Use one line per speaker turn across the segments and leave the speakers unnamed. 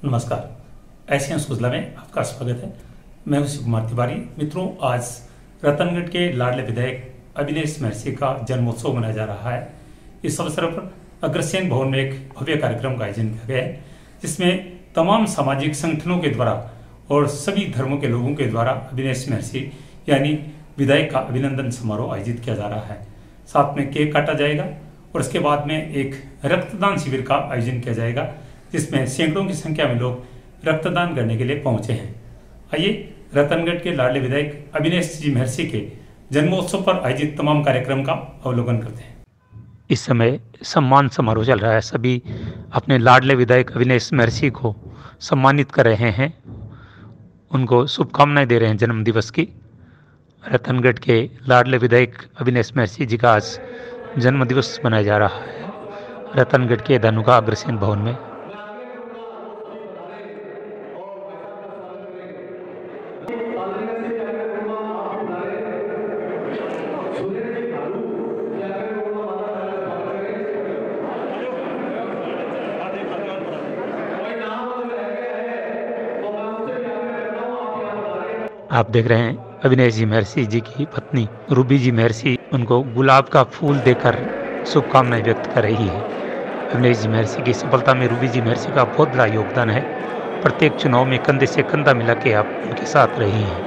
नमस्कार। एशियन सुजला में आपका स्वागत है। मैं हूं शिव कुमार तिवारी। मित्रों, आज रतनगढ़ के लाडले विधायक अविनेश महर्षि का जन्मोत्सव मनाया जा रहा है। इस अवसर पर अग्रसेन भवन में एक भव्य कार्यक्रम का आयोजन किया गया है, जिसमें तमाम सामाजिक संगठनों के द्वारा और सभी धर्मों के लोगों के द्वारा अविनेश महर्षि यानी विधायक का अभिनंदन समारोह आयोजित किया जा रहा है। साथ में केक काटा जाएगा और उसके बाद में एक रक्तदान शिविर का आयोजन किया जाएगा, जिसमें सैकड़ों की संख्या में लोग रक्तदान करने के लिए पहुंचे हैं। आइए रतनगढ़ के लाडले विधायक अविनेश जी महर्षि के जन्मोत्सव पर आयोजित तमाम कार्यक्रम का अवलोकन करते हैं। इस समय सम्मान समारोह चल रहा है। सभी अपने लाडले विधायक अविनेश महर्षि को सम्मानित कर रहे हैं, उनको शुभकामनाएं दे रहे हैं जन्म दिवस की। रतनगढ़ के लाडले विधायक अविनेश महर्षि जी का आज जन्म दिवस मनाया जा रहा है रतनगढ़ के धनुका अग्रसेन भवन में। आप देख रहे हैं अविनेश जी महर्षि जी की पत्नी रूबी जी महर्षि उनको गुलाब का फूल देकर शुभकामनाएं व्यक्त कर रही है। अविनेश जी महर्षि की सफलता में रूबी जी महर्षि का बहुत बड़ा योगदान है। प्रत्येक चुनाव में कंधे से कंधा मिला के आप उनके साथ रही हैं।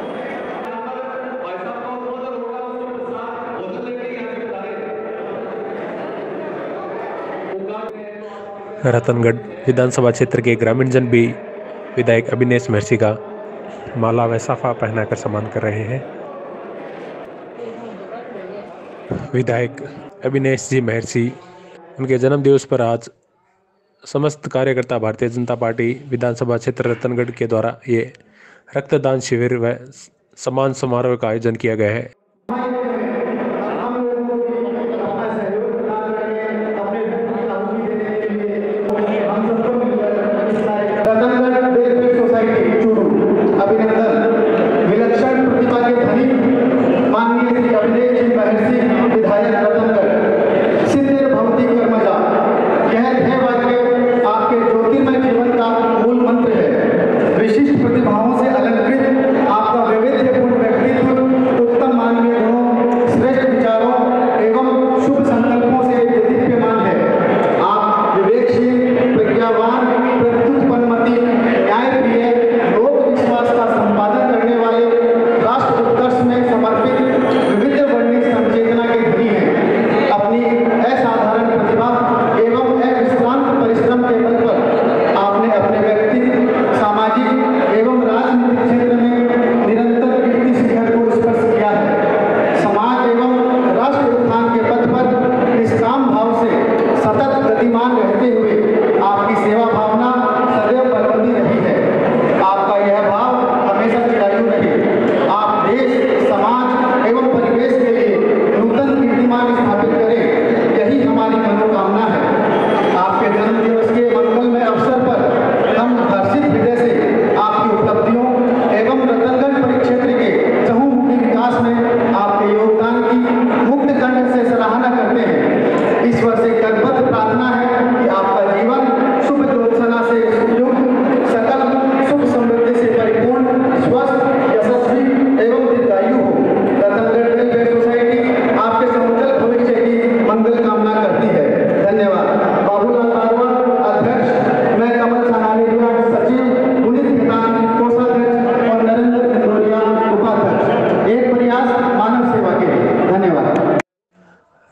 रतनगढ़ विधानसभा क्षेत्र के ग्रामीण जन भी विधायक अविनेश महर्षि का माला व साफा पहनाकर सम्मान कर रहे हैं। विधायक अविनेश जी महर्षि उनके जन्म दिवस पर आज समस्त कार्यकर्ता भारतीय जनता पार्टी विधानसभा क्षेत्र रतनगढ़ के द्वारा ये रक्तदान शिविर व सम्मान समारोह का आयोजन किया गया है।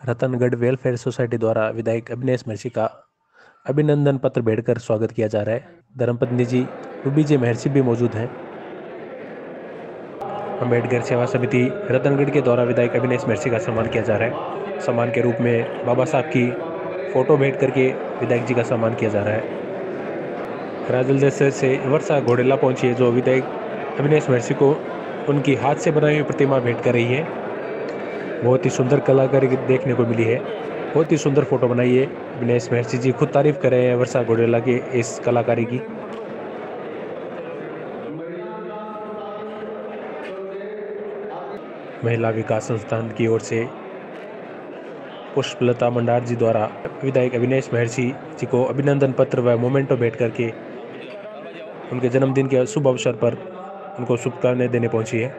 रतनगढ़ वेलफेयर सोसाइटी द्वारा विधायक अविनेश महर्षि का अभिनंदन पत्र भेंटकर स्वागत किया जा रहा है। धर्मपत्नी जी रूबी जी महर्षि भी मौजूद हैं। अम्बेडकर सेवा समिति रतनगढ़ के द्वारा विधायक अविनेश महर्षि का सम्मान किया जा रहा है। सम्मान के रूप में बाबा साहब की फोटो भेंट करके विधायक जी का सम्मान किया जा रहा है। राजल से वर्षा घोड़ेला पहुंची है, जो विधायक अविनेश महर्षि को उनकी हाथ से बनाई हुई प्रतिमा भेंट कर रही है। बहुत ही सुंदर कलाकारी देखने को मिली है। बहुत ही सुंदर फोटो बनाई है। अविनेश महर्षि जी खुद तारीफ कर रहे हैं वर्षा घोड़ेला की इस कलाकारी की। महिला विकास संस्थान की ओर से पुष्पलता मंडार जी द्वारा विधायक अविनेश महर्षि जी को अभिनंदन पत्र व मोमेंटो भेंट करके उनके जन्मदिन के शुभ अवसर पर उनको शुभकामनाएं देने पहुंची है।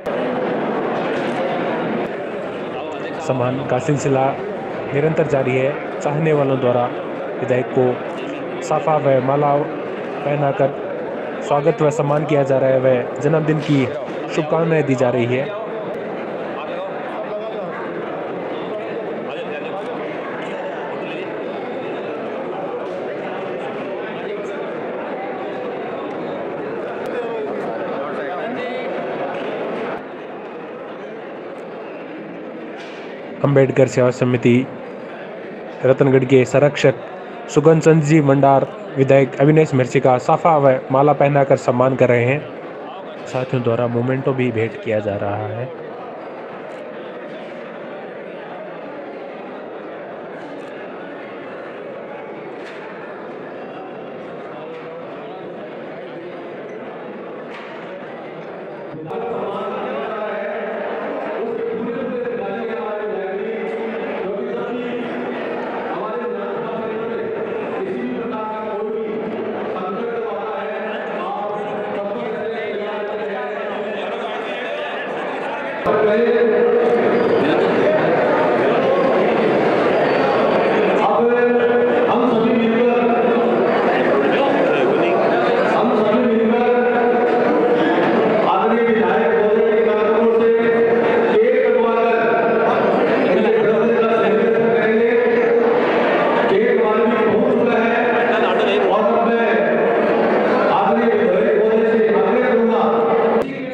सम्मान का सिलसिला निरंतर जारी है। चाहने वालों द्वारा विधायक को साफा व माला पहनाकर स्वागत व सम्मान किया जा रहा है व जन्मदिन की शुभकामनाएं दी जा रही है। अंबेडकर सेवा समिति रतनगढ़ के संरक्षक सुगन चंद जी मंडार विधायक अविनेश महर्षि का साफा व माला पहनाकर सम्मान कर रहे हैं। साथियों द्वारा मोमेंटो भी भेंट किया जा रहा है।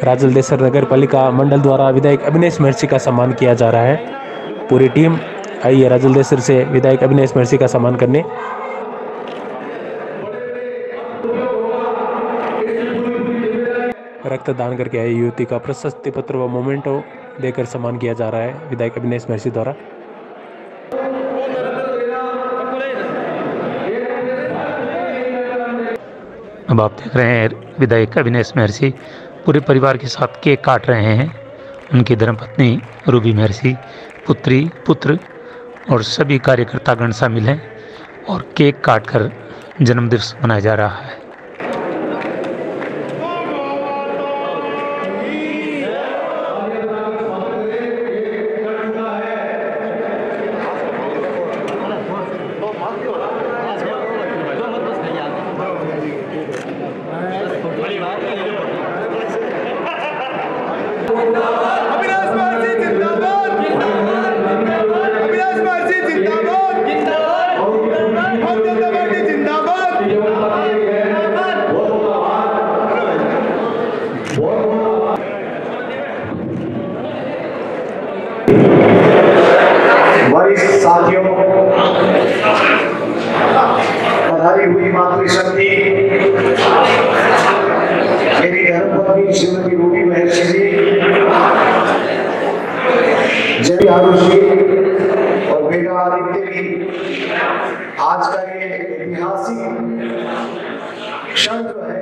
राजलदेसर नगर पालिका मंडल द्वारा विधायक अविनेश महर्षि का सम्मान किया जा रहा है। पूरी टीम आई है राजलदेसर से विधायक अविनेश महर्षि का सम्मान करने। रक्तदान करके आई युवती का प्रशस्ति पत्र व मोमेंटो देकर सम्मान किया जा रहा है विधायक अविनेश महर्षि द्वारा।
अब आप देख रहे हैं विधायक अविनेश महर्षि पूरे परिवार के साथ केक काट रहे हैं। उनकी धर्मपत्नी रूबी महर्षि, पुत्री, पुत्र और सभी कार्यकर्तागण शामिल हैं और केक काटकर जन्मदिवस मनाया जा रहा है।
वरिष्ठ साथियों, पधारी हुई मातृशक्ति मेरी धर्मपत्नी श्रीमती रूबी महर्षि जी, जय आरुषि और बेटा आदित्य भी आज का ये ऐतिहासिक क्षण जो है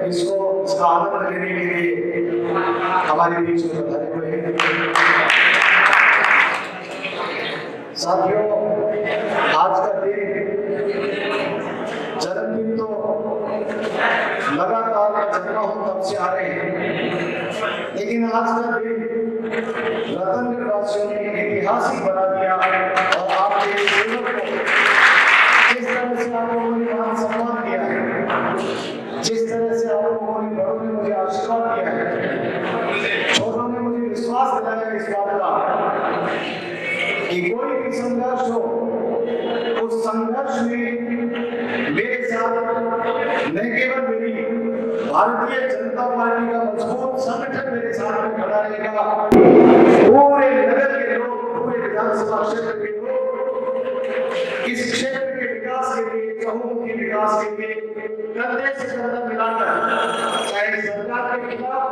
इसका आनंद लेने के लिए हमारे बीच में पधारे हुए हैं। साथियों, आज का दिन जन्मदिन तो लगातार मैं जन्मा हूं तब से आ रहे हैं, लेकिन आज का दिन रतनगढ़ वासियों ने ऐतिहासिक बना दिया और आपके सेवक को जिस तरह से आप लोगों ने मान सम्मान दिया है, जिस तरह से आप लोगों ने बड़ों ने मुझे आशीर्वाद दिया है, छोटों ने मुझे विश्वास दिलाया इस बात का कि कोई भी संघर्ष हो, उस संघर्ष में मेरे साथ न केवल मेरी भारतीय जनता पार्टी का मजबूत संगठन मेरे साथ में खड़ा रहेगा, पूरे नगर के लोग, पूरे विधानसभा क्षेत्र के लोग इस क्षेत्र के विकास के लिए, चहुमुखी के विकास के लिए कंधे से कंधा मिलाकर, चाहे सरकार के खिलाफ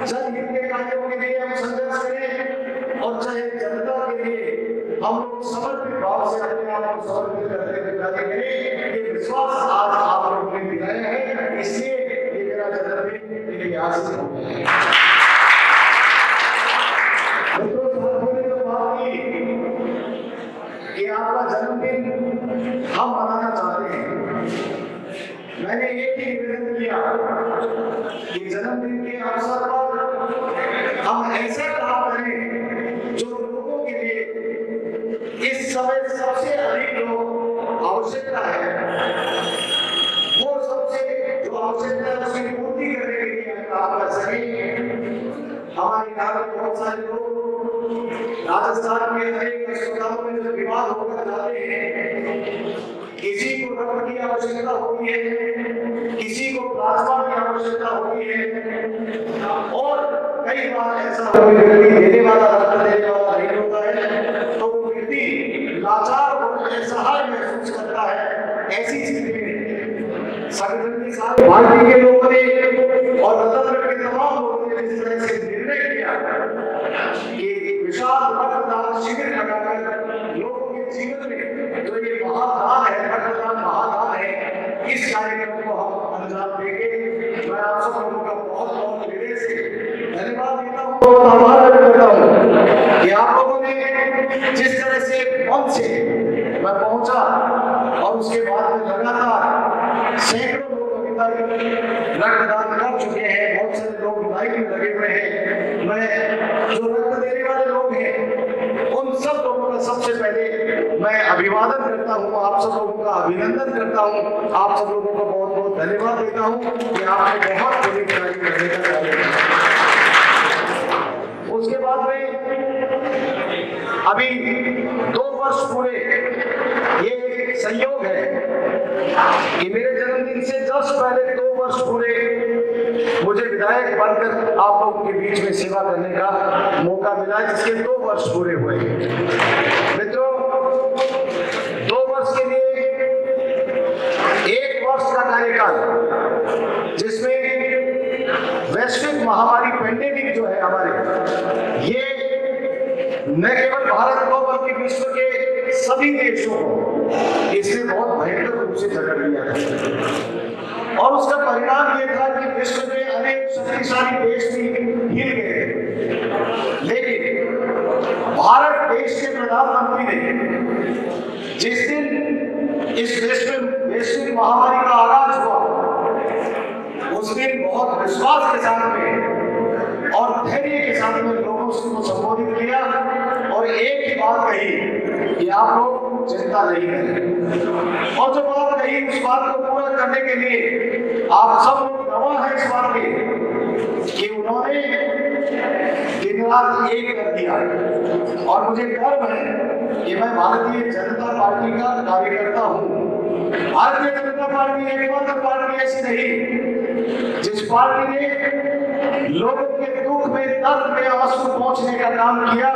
जनहित के कार्यों के लिए हम संघर्ष करें और चाहे जनता के लिए हम लोग समर्पित भाव से अपने आप को समर्पित करते हुए कार्य करें। ये विश्वास आज आप लोगों ने दिलाया है, इसलिए ये मेरा जन्मदिन मेरे यहाँ से हो गया है। मित्रों, साथियों ने तो बात की कि आपका जन्मदिन हम मनाना चाहते हैं, मैंने एक ही निवेदन किया कि जन्मदिन के अवसर पर हम ऐसा काम करें जो लोगों के लिए इस समय सबसे अधिक जो आवश्यकता है, वो सबसे जो आवश्यकता है उसकी पूर्ति करने के लिए हम काम कर सकें। हमारे यहाँ में बहुत सारे लोग राजस्थान के अनेक अस्पतालों में जो बीमार होकर जाते हैं, किसी को रक्त की आवश्यकता होती है, किसी को प्लाज्मा की आवश्यकता होती है, और कई बार ऐसा देने वाला रक्त देने वाला नहीं होता है, तो वो व्यक्ति लाचार और असहाय महसूस करता है। ऐसी स्थिति में संगठन की सारी पार्टी के लोगों ने और रतनगढ़ के तमाम लोगों ने इस तरह से निर्णय किया कि विशाल रक्तदान शिविर लगाकर लोगों के जीवन में जो ये महादान है, रक्तदान महादान है, इस कार्यक्रम को हम अंजाम देंगे। मैं आप सब लोगों का बहुत बहुत हृदय से धन्यवाद देता हूँ, बहुत आभार व्यक्त करता हूँ कि आप लोगों ने जिस तरह से मन से मैं पहुंचा और उसके बाद में लगातार सैकड़ों लोग अभी तक रक्तदान कर चुके हैं, बहुत सारे लोग लाइन में लगे हुए हैं। मैं जो रक्त देने वाले लोग हैं उन सब लोगों का सबसे पहले मैं अभिवादन करता हूँ, आप सब लोगों का अभिनंदन करता हूँ, आप सब लोगों को बहुत बहुत धन्यवाद देता हूँ कि आपने बहुत बड़ी तैयारी करने का कार्य किया। उसके बाद में अभी 2 वर्ष पूरे, ये एक संयोग है कि मेरे जन्मदिन से जस्ट पहले 2 वर्ष पूरे मुझे विधायक बनकर आप लोगों के बीच में सेवा करने का मौका मिला, जिसके 2 वर्ष पूरे हुए। मित्रों, 2 वर्ष के लिए 1 वर्ष का कार्यकाल, जिसमें वैश्विक महामारी पेंडेमिक जो है हमारे, ये न केवल भारत को बल्कि विश्व के सभी देशों को इसने बहुत भयंकर रूप से जकड़ लिया था, और उसका परिणाम ये था कि विश्व के अनेक शक्तिशाली देश भी हिल गए। लेकिन भारत देश के प्रधानमंत्री ने जिस दिन इस वैश्विक महामारी का आगाज हुआ, उस दिन बहुत विश्वास के साथ में और धैर्य के साथ में लोगों को संबोधित किया और एक ही बात कही कि आप लोग चिंता नहीं करें। और जो बात कही उस बात को पूरा करने के लिए आप सब लोग गवाह हैं इस बात के कि उन्होंने दिन रात एक कर दिया। और मुझे गर्व है कि मैं भारतीय जनता पार्टी का कार्यकर्ता हूँ। भारतीय जनता पार्टी एकमात्र पार्टी ऐसी नहीं जिस पार्टी ने लोगों के दुख में, दर्द में आंसू पहुंचने का काम किया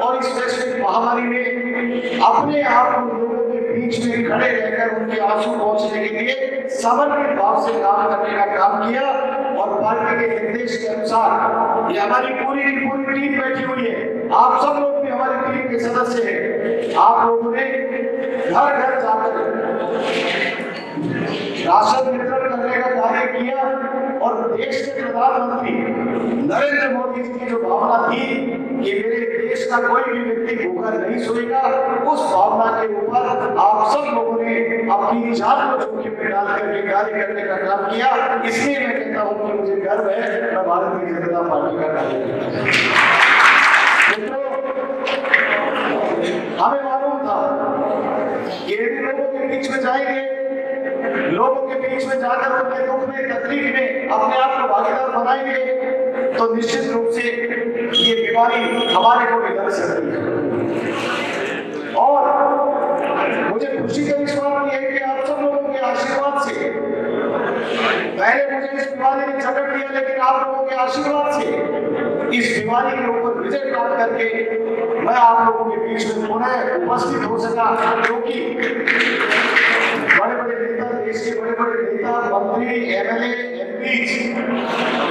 और इस वैश्विक महामारी में अपने आप को लोगों के बीच में खड़े रहकर उनके आंसू पहुंचने के लिए समर्पित भाव से काम करने का काम किया। और पार्टी के निर्देश के अनुसार ये हमारी पूरी टीम बैठी हुई है, आप सब लोग भी हमारी टीम के सदस्य हैं। आप लोगों ने घर घर जाकर राशन वितरण करने का कार्य किया और देश के प्रधानमंत्री नरेंद्र मोदी जी की जो भावना थी कि मेरे देश का कोई भी व्यक्ति भूखा नहीं सोएगा, उस भावना के ऊपर आप सब लोगों ने अपनी जान को जोखिम में डाल करके कार्य करने का काम किया। इसलिए मैं कहता हूँ कि मुझे गर्व है मैं भारतीय जनता पार्टी का कार्यकर्ता हूं। हमें मालूम था कि लोगों के बीच में जाएंगे, लोगों के बीच में जाकर उनके दुख में, तकलीफ में अपने आप को भागीदार बनाएंगे तो निश्चित रूप से ये बीमारी हमारे को भी लग सकती है। और मुझे खुशी का इस बात की है कि आप सब लोगों के आशीर्वाद से, पहले मुझे इस बीमारी ने जकड़ लिया, लेकिन आप लोगों के आशीर्वाद से इस बीमारी के ऊपर विजय प्राप्त करके मैं आप लोगों के बीच में पुनः उपस्थित हो सका, क्योंकि बड़े बड़े नेता, देश के बड़े बड़े नेता, मंत्री, एमएलए, एमपी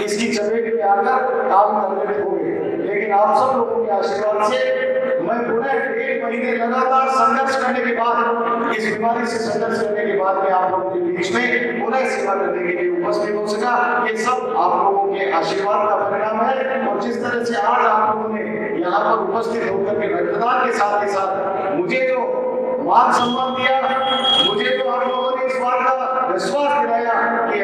इसकी चपेट में आकर काम करने में हो गए। लेकिन आप सब लोगों के आशीर्वाद से मैं पुनः 1.5 महीने लगातार संघर्ष करने के बाद, इस बीमारी से संघर्ष करने के बाद में आप लोगों के बीच में पुनः सेवा करने के लिए उपस्थित हो सका। ये सब आप लोगों के आशीर्वाद का परिणाम है। और जिस तरह से आज आप लोगों ने यहाँ पर उपस्थित होकर के रक्तदान के साथ मुझे जो मान सम्मान दिया, मुझे जो आप लोगों ने इस बात का विश्वास दिलाया कि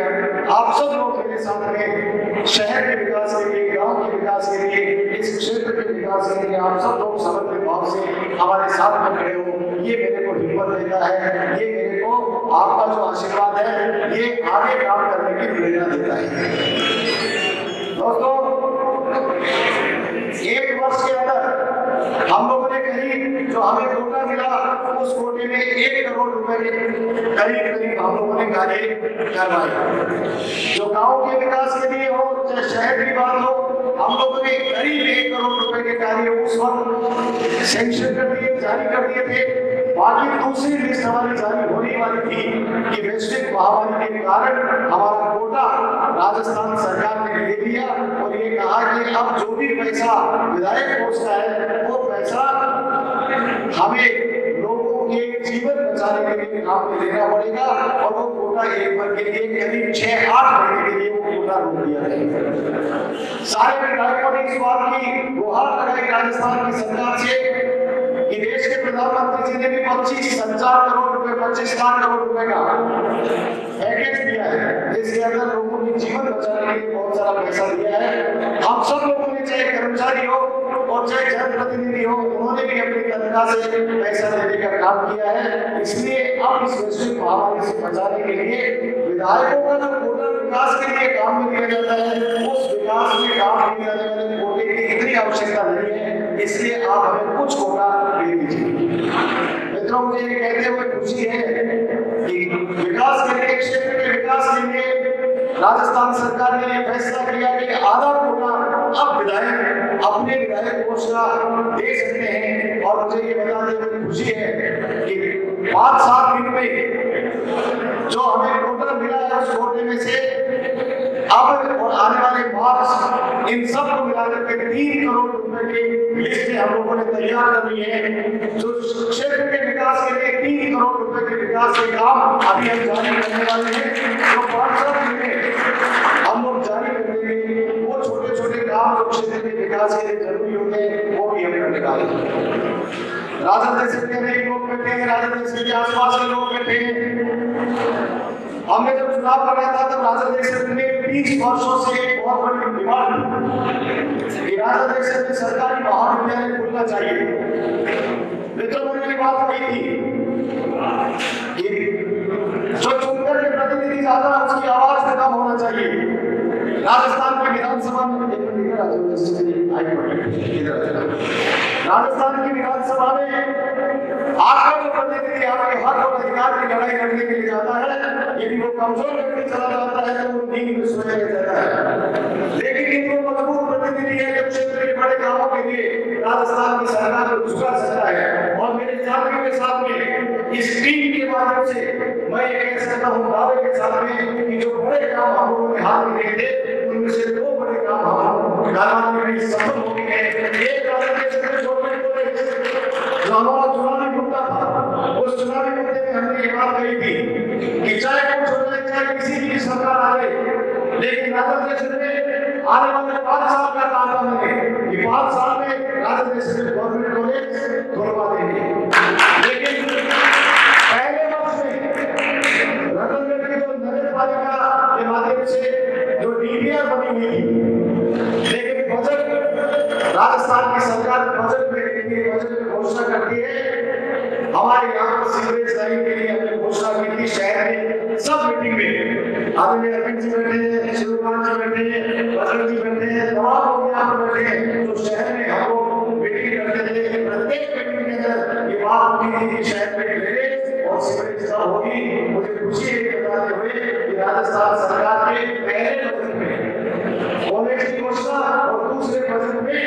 आप सब लोग मेरे साथ में शहर के विकास के लिए, गांव के विकास के लिए, इस क्षेत्र के विकास के लिए आप सब लोग समर्पित भाव से हमारे साथ में खड़े हो। ये मेरे को हिम्मत देता है, ये मेरे को आपका जो आशीर्वाद है ये आगे काम करने की प्रेरणा देता है। दोस्तों, एक वर्ष के अंदर हम लोगों ने करीब जो हमें कोटा मिला उस कोटे में 1 करोड़ रुपए के करीब हम लोगों ने कार्य करवाए। जो गांव के विकास के लिए हो, चाहे शहर की बात हो, हम लोगों ने करीब 1 करोड़ रुपए के कार्य उस वक्त सैंक्शन कर दिए, जारी कर दिए थे। बाकी दूसरी लिस्ट हमारी जारी होने वाली थी कि वैश्विक महामारी के कारण हमारा कोटा राजस्थान सरकार ने ले लिया और ये कहा कि अब जो भी पैसा विधायक कोष का है वो पैसा हमें लोगों के जीवन बचाने के लिए काम में लेना पड़ेगा और वो कोटा एक बार के लिए करीब 6-8 महीने के लिए वो कोटा रोक दिया गया। सारे विधायकों ने इस बात की गुहार लगाई राजस्थान की सरकार से कि देश के प्रधानमंत्री जी ने भी 25,000 करोड़ रुपए, 25 लाख करोड़ रुपए का पैकेज दिया है, जिसके अंदर लोगों के जीवन बचाने के लिए बहुत सारा पैसा दिया है। हम सब लोगों ने, चाहे कर्मचारी हो और चाहे जनप्रतिनिधि हो, उन्होंने भी अपनी तनख्वाह से पैसा देने का काम किया है। इसलिए अब इस वैश्विक महामारी से बचाने के लिए विधायकों का जो कोटा विकास के लिए काम में लिया जाता है, उस विकास में काम किए जाने वाले कोटे की इतनी आवश्यकता नहीं है, इसलिए आप हमें कुछ कोटा दे दीजिए। मित्रों, मुझे ये कहते हुए खुशी है कि विकास के लिए, क्षेत्र के विकास के लिए राजस्थान सरकार ने यह फैसला किया कि आधा कोटा अब विधायक अपने विधायक कोष का दे सकते हैं। और मुझे ये बताते हुए खुशी है कि 5-7 दिन में जो हमें कोटा मिला है उस कोटे में से अब और आने वाले मार्च इन सब को मिलाकर के 3 करोड़ रुपए की लिस्ट हम लोगों ने तैयार कर ली है। जो क्षेत्र के विकास के लिए 3 करोड़ रुपए के विकास के काम अभी हम जारी करने वाले हैं। जो 5-7 दिन में हम लोग जारी कर देंगे, वो छोटे छोटे काम जो क्षेत्र के विकास के लिए जरूरी होते हैं वो भी हम करने वाले हैं। राजद देश के अनेक लोग बैठे हैं, राजद देश के आसपास के लोग बैठे हैं। हमने जब चुनाव कराया था तब राजद देश में 20 वर्षों से एक बहुत बड़ी डिमांड थी कि राजद देश में सरकारी महाविद्यालय खुलना चाहिए। मित्रों, मैंने बात कही थी कि जो चुनकर के प्रतिनिधि ज्यादा उसकी आवाज में कम होना चाहिए। राजस्थान की विधानसभा में आपका जो प्रतिनिधि आपके हक और अधिकार की लड़ाई लड़ने के लिए जाता है, यदि वो कमजोर व्यक्ति चला जाता है तो वो नींद में सोया रहता है। लेकिन यदि वो मजबूत प्रतिनिधि है जो क्षेत्र के बड़े कामों के लिए राजस्थान की सरकार को झुका सकता है। और मेरे साथियों के साथ में इस टीम के माध्यम से मैं ये कह सकता हूँ दावे के साथ में कि जो बड़े काम हम लोगों ने हाथ में लिए थे उनमें से 2 बड़े काम हम कराने में सफल हो गए हैं। एक जो हमारा चुनावी मुद्दा था, उस चुनावी मुद्दे में हमने ये बात कही थी कि चाहे कुछ हो जाए, चाहे किसी की सरकार आ जाए, लेकिन राजद देश में आने वाले 5 साल का काम करेंगे कि 5 साल में राजद देश में गवर्नमेंट कॉलेज खुलवा देंगे। लेकिन पहले वर्ष में रतनगढ़ की जो नगर पालिका के माध्यम से जो डीपीआर बनी हुई थी, लेकिन बजट राजस्थान की सरकार बजट में घोषणा करती है। हमारे यहाँ पर सीवरेज लाइन के लिए हमने घोषणा की थी शहर में सब मीटिंग में। आदरणीय अरविंद जी बैठे हैं, शिवकुमार जी बैठे हैं, बजरंग जी बैठे हैं, तमाम लोग यहाँ पर बैठे हैं। तो शहर में हम लोग मीटिंग करते थे, प्रत्येक मीटिंग के अंदर ये बात होती थी कि शहर में ड्रेनेज और सीवरेज सब होगी। मुझे खुशी है बताते हुए कि राजस्थान सरकार के पहले बजट में कॉलेज की घोषणा और दूसरे बजट में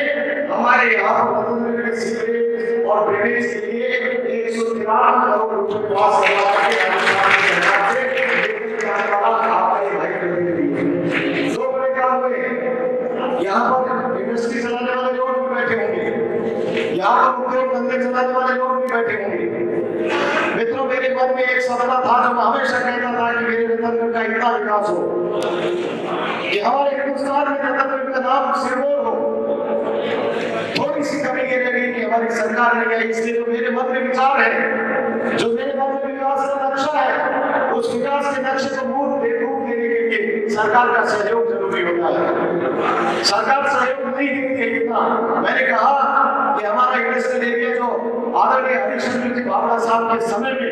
हमारे यहाँ पर रतनगढ़ में सीवरेज और ड्रेनेज के लिए 153 करोड़ रुपए पास करवा के राजस्थान की सरकार से लेकर आने वाला आपका ये भाई प्रतिनिधि 2 बड़े काम हुए। यहाँ पर इंडस्ट्री चलाने वाले लोग भी बैठे होंगे, यहाँ पर उद्योग धंधे चलाने वाले लोग भी बैठे होंगे। मित्रों, मेरे मन में एक सपना था जो मैं हमेशा कहता था कि मेरे रतनगढ़ का इतना विकास हो कि हमारे हिंदुस्तान में रतनगढ़ का नाम सिरमौर हो। थोड़ी सी कमी ये लगी कि हमारी सरकार ने किया, इसलिए जो मेरे मन में विचार है, जो मेरे मन में विकास का नक्शा है, उस विकास के नक्शे को सरकार का सहयोग जरूरी होता है। सरकार सहयोग नहीं देती है इतना। मैंने कहा कि हमारा इंडस्ट्रियल एरिया जो आदरणीय हरीशचंद्र जी बाबा साहब के समय में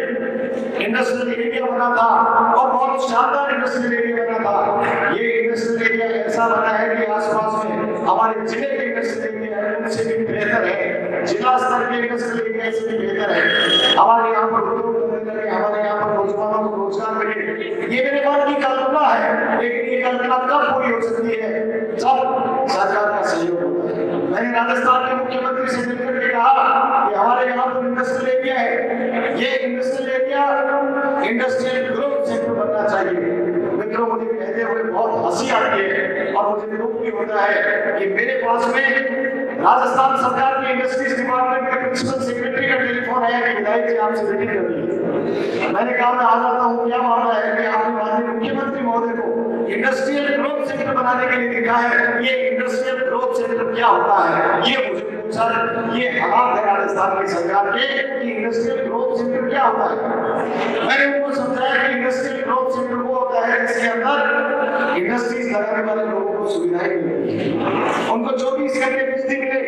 इंडस्ट्रियल एरिया बना था और बहुत शानदार इंडस्ट्रियल एरिया बना था। ये इंडस्ट्रियल एरिया ऐसा बना है कि आसपास में हमारे जिले के इंडस्ट्रियल एरिया है उनसे भी बेहतर है, जिला स्तर के इंडस्ट्रियल एरिया से भी बेहतर है। हमारे यहाँ पर उद्योग करने लगे, हमारे यहाँ पर नौजवानों को रोजगार मिले, ये मेरे मन की कल्पना है। लेकिन ये कल्पना कब पूरी हो सकती है? जब सरकार का सहयोग होता है। मैंने राजस्थान के मुख्यमंत्री से मिलकर के कहा कि हमारे यहाँ पर इंडस्ट्रियल एरिया है, ये industrial area industrial growth centre बनना चाहिए। मित्रों, मुझे कहते हुए बहुत हंसी आती है और मुझे दुख भी होता है कि मेरे पास में राजस्थान सरकार के इंडस्ट्रीज डिपार्टमेंट के प्रिंसिपल सेक्रेटरी का टेलीफोन आया कि विधायक जी आपसे मीटिंग करनी है। मैंने कहा मैं आ जाता हूँ, क्या मामला है कि आपने माननीय मुख्यमंत्री महोदय को इंडस्ट्रियल ग्रोथ सेंटर बनाने के लिए लिखा है। ये इंडस्ट्रियल ग्रोथ सेंटर क्या होता है ये मुझे पूछा। ये हालात है राजस्थान की सरकार के कि इंडस्ट्रियल ग्रोथ सेंटर क्या होता है। मैंने उनको समझाया कि इंडस्ट्रियल ग्रोथ सेंटर वो होता है जिसके अंदर इंडस्ट्रीज लगाने वाले लोगों को सुविधाएं मिलती है, उनको 24 घंटे बिजली मिले,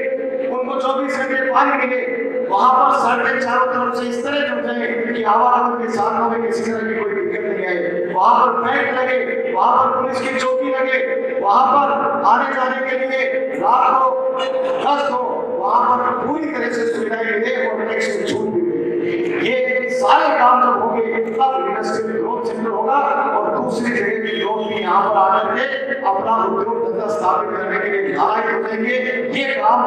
उनको 24 घंटे पानी मिले, वहां पर सड़कें चारों तरफ से इस तरह जुड़ जाए कि आवागमन के साधनों में किसी तरह की कोई दिक्कत नहीं आए, वहां पर बैंक लगे, वहां पर पुलिस की चौकी लगे, वहां पर आने जाने के लिए रात को गश्त हो, वहां पर पूरी तरह से सुविधाएं मिले और टैक्स में छूट भी मिले। ये सारे काम जब होंगे तब इंडस्ट्रियल ग्रोथ सेंटर होगा और दूसरी जगह के लोग भी यहाँ पर आकर के अपना उद्योग धंधा स्थापित करने के लिए लायक हो जाएंगे। ये काम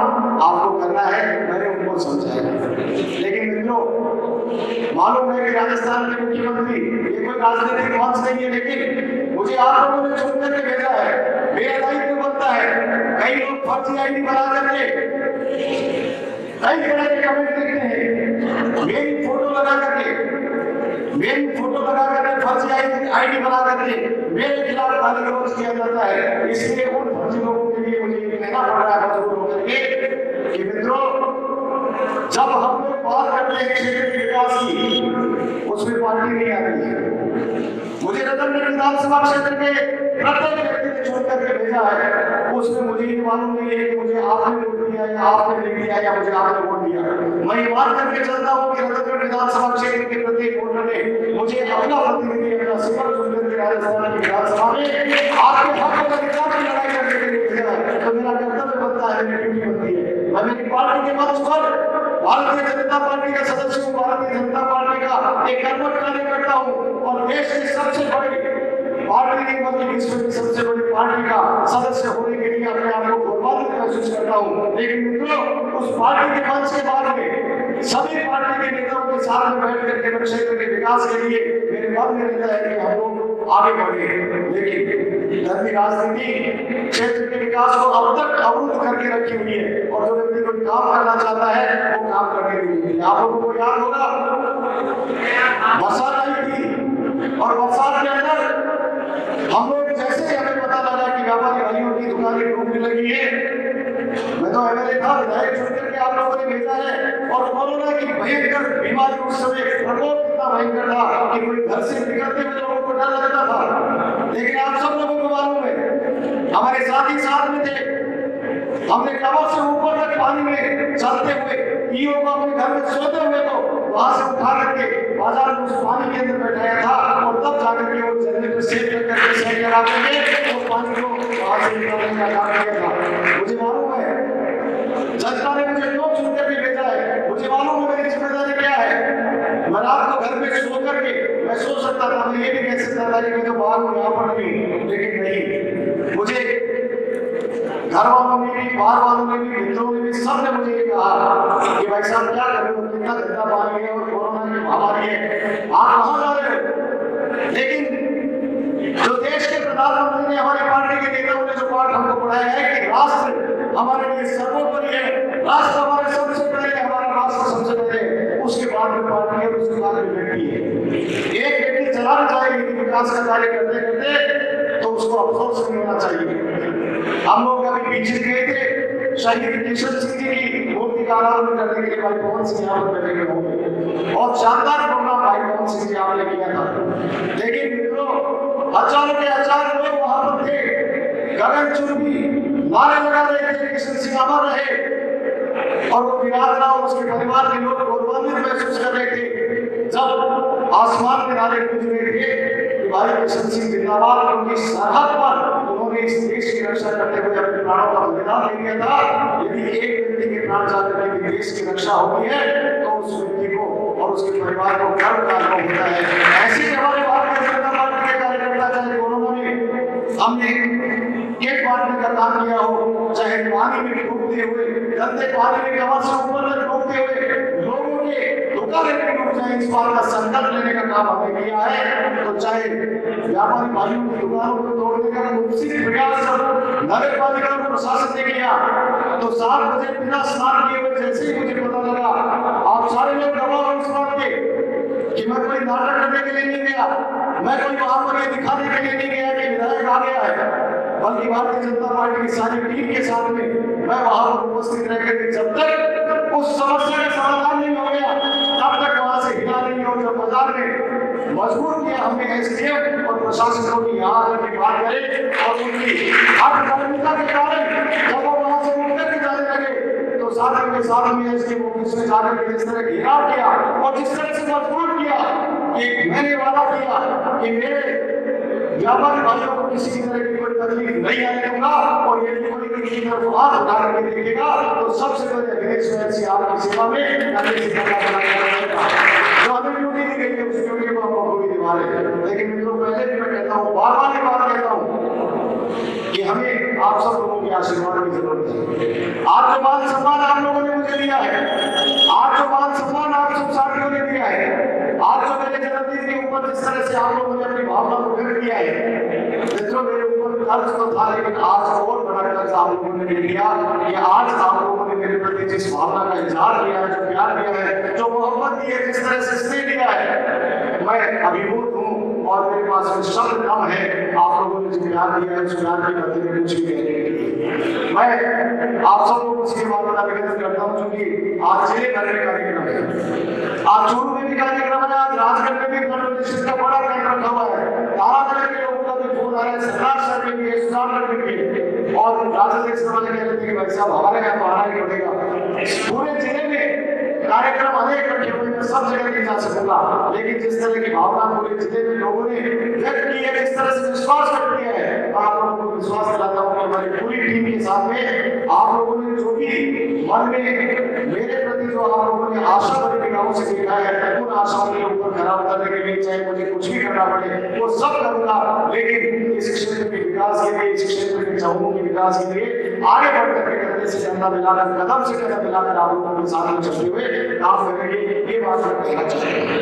आपको करना है, मैंने उनको समझाया। लेकिन मित्रों, मालूम है कि राजस्थान के मुख्यमंत्री ये कोई राजनीतिक मंच नहीं है, लेकिन मुझे आप लोगों ने चुन करके भेजा है, मेरा दायित्व बनता है। कई लोग फर्जी आईडी बना करके कई तरह के कमेंट लिखते हैं, मेरी फोटो लगा करके फर्जी आईडी बना करके मेरे खिलाफ गाली गलौज किया जाता है। इसलिए उन फर्जी लोगों के लिए मुझे ये कहना पड़ रहा है मजबूर होकर के कि मित्रों, जब हम लोग बात करते हैं क्षेत्र के विकास की, उसमें पार्टी नहीं आती है। मुझे रतनगढ़ विधानसभा क्षेत्र के प्रत्येक व्यक्ति ने चुन करके भेजा है, उसमें मुझे ये मालूम नहीं है कि मुझे आपने वोट दिया या आपने नहीं दिया या मुझे आपने वोट दिया। मैं ये बात करके चलता हूँ कि रतनगढ़ विधानसभा क्षेत्र के प्रत्येक वोटर ने मुझे अपना प्रतिनिधि, अपना सेवक चुन करके राजस्थान की विधानसभा में आपके हक और अधिकार की लड़ाई करने के लिए भेजा है। तो मेरा कर्तव्य बनता है, मेरी ड्यूटी बनती है। मैं मेरी पार्टी के मंच पर भारतीय जनता पार्टी का सदस्य हूँ, भारतीय जनता पार्टी का एक कर्मठ कार्यकर्ता हूँ और देश की सबसे बड़ी पार्टी नहीं बल्कि विश्व की सबसे बड़ी पार्टी का सदस्य होने के लिए अपने आप को गौरवान्वित महसूस करता हूँ। लेकिन मित्रों, उस पार्टी के मंच के बाद में सभी पार्टी के नेताओं के साथ में बैठ करके क्षेत्र के विकास के लिए मेरे मन में रहता है कि हम लोग आगे बढ़े। लेकिन धर्मी राजनीति क्षेत्र के विकास को अब तक अवरुद्ध करके रखी हुई है और जो व्यक्ति कोई काम करना चाहता है वो काम करने के लिए। आप लोगों को याद होगा बरसात आई थी और बरसात के अंदर हम लोग जैसे ही हमें पता लगा कि व्यापारी भाइयों की दुकानें डूबने लगी है, मैं तो एमएलए था, विधायक चुन करके आप लोगों ने भेजा है और कोरोना की भयंकर बीमारी उस समय प्रकोप इतना भयंकर था कि कोई घर से निकलते हुए लोगों को डर लगता था। लेकिन आप सब लोगों को मालूम है, हमारे साथी साथ में थे, हमने कमर से ऊपर तक पानी में चलते हुए ईओ को अपने घर में सोते हुए को वहां से उठा करके बाजार में उस पानी के अंदर बैठाया था और तब जाकर के वो जनरेटर सेट करके सेट लगा करके उस पानी को वहां से निकालने का काम किया था। मुझे मालूम है जनता ने मुझे क्यों चुन करके भेजा है, मुझे मालूम है मेरी जिम्मेदारी क्या है। मैं रात को घर में सो करके मैं सो सकता था, मैं ये भी कह सकता था कि मैं तो बाहर हूँ, यहाँ पर नहीं, लेकिन नहीं, मुझे घर वालों ने भी, बाहर वालों ने भी, मित्रों ने भी, सब ने मुझे ये कहा कि भाई साहब क्या कर रहे हो, कितना गंदा पानी है और कोरोना की महामारी है, आप कहाँ जा रहे हो। लेकिन जो देश के प्रधानमंत्री ने, हमारी पार्टी के नेताओं ने जो पाठ हमको पढ़ाया है कि राष्ट्र हमारे लिए सर्वोपरि है, राष्ट्र हमारे सबसे पहले, हमारा राष्ट्र सबसे पहले, उसके बाद में पार्टी है, उसके बाद में व्यक्ति है। एक व्यक्ति चलाना चाहेगी विकास का कार्य करते करते तो उसको अफसोस नहीं होना चाहिए। हम लोग अभी पीछे गए थे, शहीद किशन सिंह जी की मूर्ति का अनावरण करने के लिए भाई पवन सिंह यहाँ पर बैठे हुए होंगे। बहुत शानदार प्रोग्राम भाई पवन सिंह जी आपने किया था। लेकिन मित्रों, हजारों के हजार लोग वहां गगनचुंबी नारे लगा रहे थे किशन सिंह अमर रहे, और वो वीरांगना और उसके परिवार के लोग गौरवान्वित महसूस कर रहे थे जब आसमान में नारे गूंज रहे थे कि भाई किशन सिंह जिंदाबाद, क्योंकि सरहद पर उन्होंने इस देश की रक्षा करते हुए अपने प्राणों का बलिदान दे दिया था। यदि एक व्यक्ति के प्राण जाकर के देश की रक्षा होती है तो उस व्यक्ति को और उसके परिवार को गर्व का अनुभव होता है। ऐसे ही हमारे भारतीय जनता पार्टी के कार्यकर्ता, चाहे कोरोना में हमने किट बांटने का काम किया हो, चाहे पानी में डूबते हुए, गंदे पानी में कमर से ऊपर तक डूबते हुए लोगों के दुकानें डूब जाए, इस बात का संकल्प लेने का काम हमने किया है। तो चाहे व्यापारी भाइयों की दुकानों को तोड़ने का मुफ्त प्रयास नगर पालिका और प्रशासन ने किया, तो 7 बजे बिना स्नान किए हुए जैसे ही मुझे पता लगा, आप सारे लोग गवाह हो इस बात के कि मैं कोई नाटक करने के लिए नहीं गया, मैं कोई वहां पर ये दिखाने के लिए नहीं गया कि विधायक आ गया है, बल्कि भारतीय जनता पार्टी की सारी टीम के साथ में मैं वहां पर उपस्थित रहकर के जब तक उस समस्या का समाधान नहीं हो गया तब तक वहां से हिला नहीं हो। जो बाजार में मजबूर किया हमने एसडीएम और प्रशासन को कि यहाँ आकर के बात करें, और उनकी हठधर्मिता के कारण जब वो वहां से उठकर के जाने लगे तो साथ के साथ में एसडीएम ऑफिस में जाकर के जिस तरह घेराव किया और जिस तरह से मजबूर किया कि मैंने वादा किया कि मेरे व्यापारी भाइयों को किसी तरह की कोई तकलीफ नहीं आने दूंगा, और यदि कोई किसी तरफ हाथ उठा करके देखेगा तो सबसे पहले अखिलेश महर्षि आपकी सेवा में जो हमें ड्यूटी दी गई है उस ड्यूटी को हम पूरी निभा रहे हैं। लेकिन मित्रों, पहले भी मैं कहता हूँ, बार बार ये बात कहता हूँ कि हमें आप सब लोगों के आशीर्वाद की जरूरत है। आज जो मान सम्मान आप लोगों ने मुझे दिया है, आज जो मान सम्मान आप सब साथियों ने दिया है, आज जो मेरे जन्मदिन के ऊपर जिस तरह से आप लोगों ने अपनी भावना को व्यक्त किया है, मित्रों मेरे ऊपर कर्ज तो था, लेकिन आज और बड़ा कर्ज आप लोगों ने ले लिया कि आज आप लोगों ने मेरे प्रति जिस भावना का इजहार किया है, जो प्यार दिया है, जो मोहब्बत दी है, जिस तरह से स्नेह दिया है, मैं अभिभूत हूँ और मेरे पास में शब्द कम है। आप लोगों ने जो प्यार दिया है उस प्यार के प्रति में कुछ भी कहने के लिए मैं आप सब लोगों से बात का निवेदन करता हूँ, क्योंकि आज जिले भर में कार्यक्रम है, आज चूरू में भी कार्यक्रम है, आज राजगढ़ में भी ब्लड डोनेशन का बड़ा कैंप रखा हुआ है, तारानगर के लोगों का भी फोन आ रहा है, सरदार शहर में भी है, सुजानगढ़ में भी है, और राजनीतिक समाज कह रहे थे कि भाई साहब हमारे यहाँ तो आना ही पड़ेगा। पूरे जिले में कार्यक्रम अनेक रखे हुए हैं, सब जगह नहीं जा सकूंगा, लेकिन जिस तरह की भावना पूरे जिले में लोगों ने व्यक्त की है, जिस तरह से विश्वास व्यक्त किया है, आप लोगों को विश्वास दिलाता हूँ कि हमारी पूरी टीम के साथ में आप लोगों ने जो भी मन में मेरे प्रति जो आप लोगों ने आशा भरी निगाहों से देखा है, उन आशाओं के ऊपर खरा उतरने के लिए चाहे मुझे कुछ भी करना पड़े वो सब करूंगा, लेकिन इस क्षेत्र के विकास के लिए, इस क्षेत्र के चौकों के विकास के लिए आगे बढ़ करके करने से कंधा मिलाकर, कदम से कदम मिलाकर आप लोगों के साथ में चलते हुए काम करेंगे, ये बात मैं कहना चाहूँगा।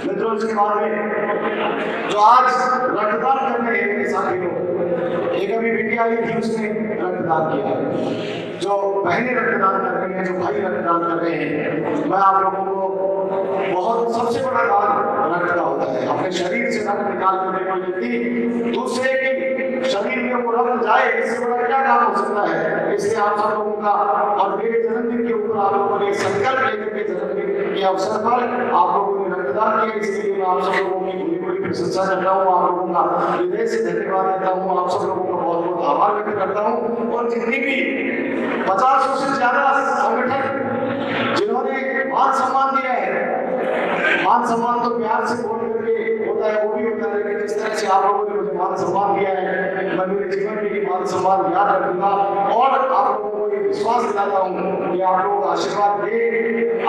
मित्रों, इसके बाद में जो आज रक्तदान करने हैं साथी लोग, एक अभी मीडिया आई थी, उसने रक्तदान किया, जो बहनें रक्तदान कर रही हैं, जो भाई रक्तदान कर रहे हैं, मैं आप लोगों को बहुत सबसे बड़ा दान रक्त का होता है। अपने शरीर से रक्त निकाल कर कोई व्यक्ति दूसरे की शरीर में वो रक्त जाए, इससे बड़ा क्या काम हो सकता है। इसलिए आप सब लोगों का और मेरे जन्मदिन के ऊपर आप लोगों ने संकल्प लेकर के जन्मदिन के अवसर पर आप लोगों ने रक्तदान किया, इसलिए मैं आप सब लोगों की पूरी प्रशंसा करता हूँ, आप लोगों का हृदय से धन्यवाद देता हूँ, आप सब लोगों का बहुत बहुत आभार व्यक्त करता हूँ। और जितनी भी 50 से ज्यादा संगठन जिन्होंने मान सम्मान दिया है, मान सम्मान तो प्यार से बोल करके होता है, वो भी होता है, लेकिन जिस तरह से आप लोगों ने मुझे मान सम्मान दिया है, मैं मेरे जीवन में ये मान सम्मान याद रखूंगा और आप लोगों को ये विश्वास दिलाता हूँ कि आप लोग आशीर्वाद दे।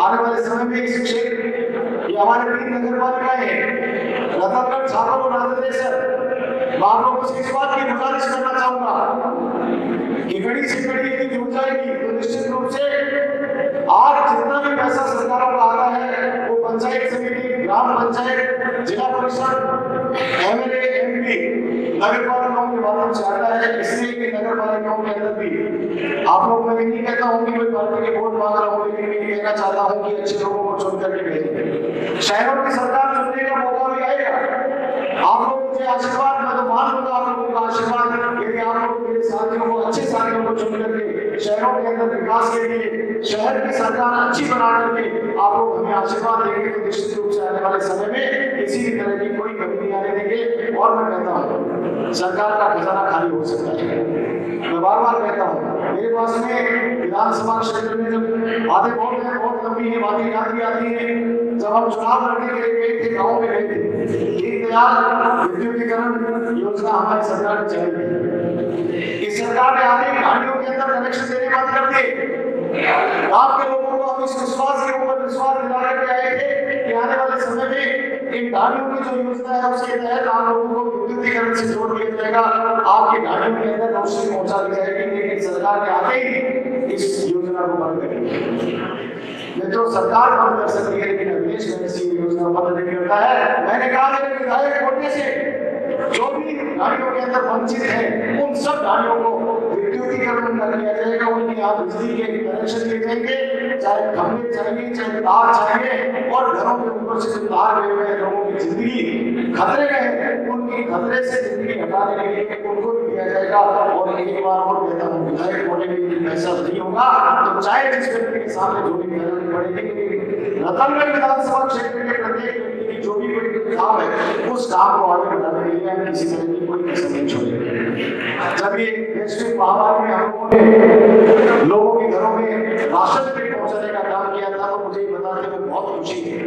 आने वाले समय में इस क्षेत्र ये हमारे 3 नगर पालिकाएं हैं, रतनगढ़, झाबुआ और राजदेसर। मैं आप लोगों से इस बात की गुजारिश करना चाहूंगा कि घड़ी से घड़ी यदि जुड़ जाएगी तो निश्चित रूप से आज जितना भी पैसा सरकारों का आता है वो पंचायत समिति, ग्राम पंचायत, जिला परिषद, एमएलए, एमपी, नगर पालिकाओं के माध्यम से आता है। इसलिए कि नगर पालिकाओं के अंदर भी आप लोग, मैं नहीं कहता हूँ कि कोई पार्टी के वोट मांग रहा हूँ, लेकिन मैं ये कहना चाहता हूँ कि अच्छे लोगों को चुन करके भेजें। शहरों की सरकार चुनने का मौका भी आएगा, आप लोग मुझे आशीर्वाद, मैं तो मान लूंगा आप लोगों का आशीर्वाद, यदि आप लोग मेरे साथियों को, अच्छे साथियों को चुन करके शहरों के अंदर विकास के लिए शहर की सरकार अच्छी बना करके आप लोग हमें आशीर्वाद देंगे तो निश्चित रूप से आने वाले समय में किसी भी तरह की कोई कमी नहीं आने देंगे। और मैं कहता हूँ सरकार का खजाना खाली हो सकता है। मैं बार बार कहता हूँ मेरे पास में विधानसभा क्षेत्र में जब बातें बहुत लंबी है, बातें याद भी आती है। जब हम चुनाव लड़ने के लिए गए थे, गाँव में गए थे, दीनदयाल विद्युतीकरण योजना हमारी सरकार ने चलाई। इस सरकार ने आने गाड़ियों के अंदर कनेक्शन देने बंद कर दिए। गांव के लोगों को हम इस विश्वास के ऊपर विश्वास दिला करके आए थे कि आने वाले समय में इन गाड़ियों की जो योजना है उसके तहत आप लोगों को विद्युतीकरण से जोड़ दिया जाएगा, आपकी गाड़ियों के अंदर रोशनी पहुंचा दी जाएगी। लेकिन सरकार के आते ही इस योजना को बंद करेगी। तो सरकार बंद कर सकती है लेकिन अभिनेश महर्षि योजना बंद नहीं करता है। मैंने कहा मेरे विधायक कोटे से जो भी गाड़ियों के अंदर वंचित है उन सब गाड़ियों को विद्युतीकरण कर दिया जाएगा। उनके यहाँ बिजली के कनेक्शन दिए जाएंगे, चाहे खंभे चाहिए चाहे तार चाहिए, और घरों के ऊपर से जो तार गए हुए हैं लोगों की जिंदगी खतरे में है, उनकी खतरे से जिंदगी हटाने के लिए उनको भी दिया जाएगा। और एक बार और कहता हूँ विधायक कोटे में पैसा नहीं होगा तो चाहे जिस व्यक्ति के सामने जो भी फैलानी पड़ेगी, रतनगढ़ विधानसभा क्षेत्र के प्रत्येक व्यक्ति की जो भी कोई काम है उस काम को आगे बढ़ाने के लिए हम किसी तरह की कोई कसर नहीं छोड़ेंगे। जब ये वैश्विक महामारी में हम लोगों ने लोगों के घरों में राशन तक पहुंचाने का काम किया था, तो मुझे बताते हुए बहुत खुशी है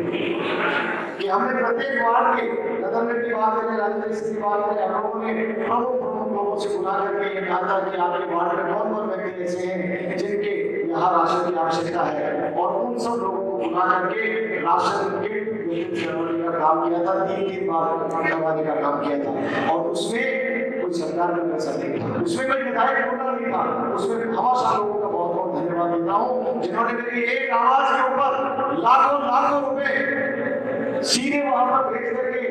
कि हमने प्रत्येक वार्ड के रतनगढ़ की बात करें, राजनीति की बात करें, हम लोगों ने प्रमुख लोगों से बुला करके ये कहा था कि आपके वार्ड में कौन कौन व्यक्ति ऐसे हैं जिनके यहाँ राशन की आवश्यकता है, और उन सब लोगों को बुला करके राशन के वितरण का काम किया था। 3 बार करवाने का काम किया था, और उसमें कोई सरकार का पैसा नहीं था, उसमें कोई विधायक वोटर नहीं था। उसमें हमेशा लोगों का बहुत बहुत धन्यवाद देता हूँ जिन्होंने मेरी एक आवाज के ऊपर लाखों रुपए सीधे वहां पर भेज करके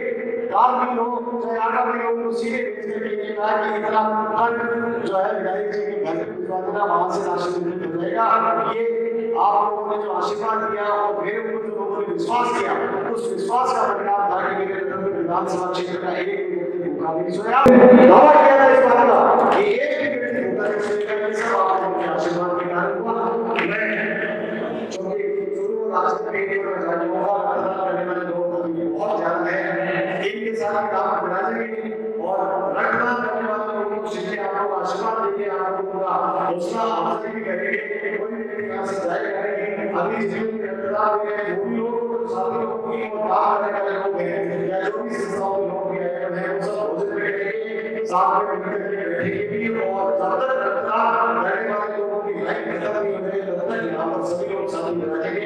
दाल मिल हो चाहे आटा मिल हो उनको सीधे भेज करके ये कहा कि इतना फंड जो है विधायक जी के घर में भिजवा देना, वहां से राशन वितरित हो जाएगा। ये आप लोगों ने जो आशीर्वाद दिया और मेरे ऊपर जो लोगों ने विश्वास किया, उस विश्वास का परिणाम था कि मेरे रतनगढ़ विधानसभा क्षेत्र का एक भी व्यक्ति भूखा नहीं सोया। दावा किया था इस बात का कि एक भी व्यक्ति भूखा नहीं सोएगा। ये सब आप लोगों के आशीर्वाद के कारण हुआ। मैं चूंकि शुरू राजनीति में जाने होगा करने वाले लोग बहुत ज्यादा है, इनके साथ काम बनाएंगे और रक्तदान करने वाले लोगों को सीधे आप लोग आशीर्वाद देंगे, आप लोगों का हौसला अफजाई भी करेंगे। कोई भी यहाँ से जाएगा नहीं, अभी जीवन में रक्तदान दे रहे जो भी लोग साथी लोगों की और काम करने वाले लोग हैं या जो भी संस्थाओं के लोग हैं वो सब भोजन करेंगे, साथ में मिलकर के बैठेंगे भी। और जब तक रक्तदान करने वाले लोगों की लाइन खत्म नहीं होगी तब तक यहाँ पर सभी लोग साथी बैठेंगे।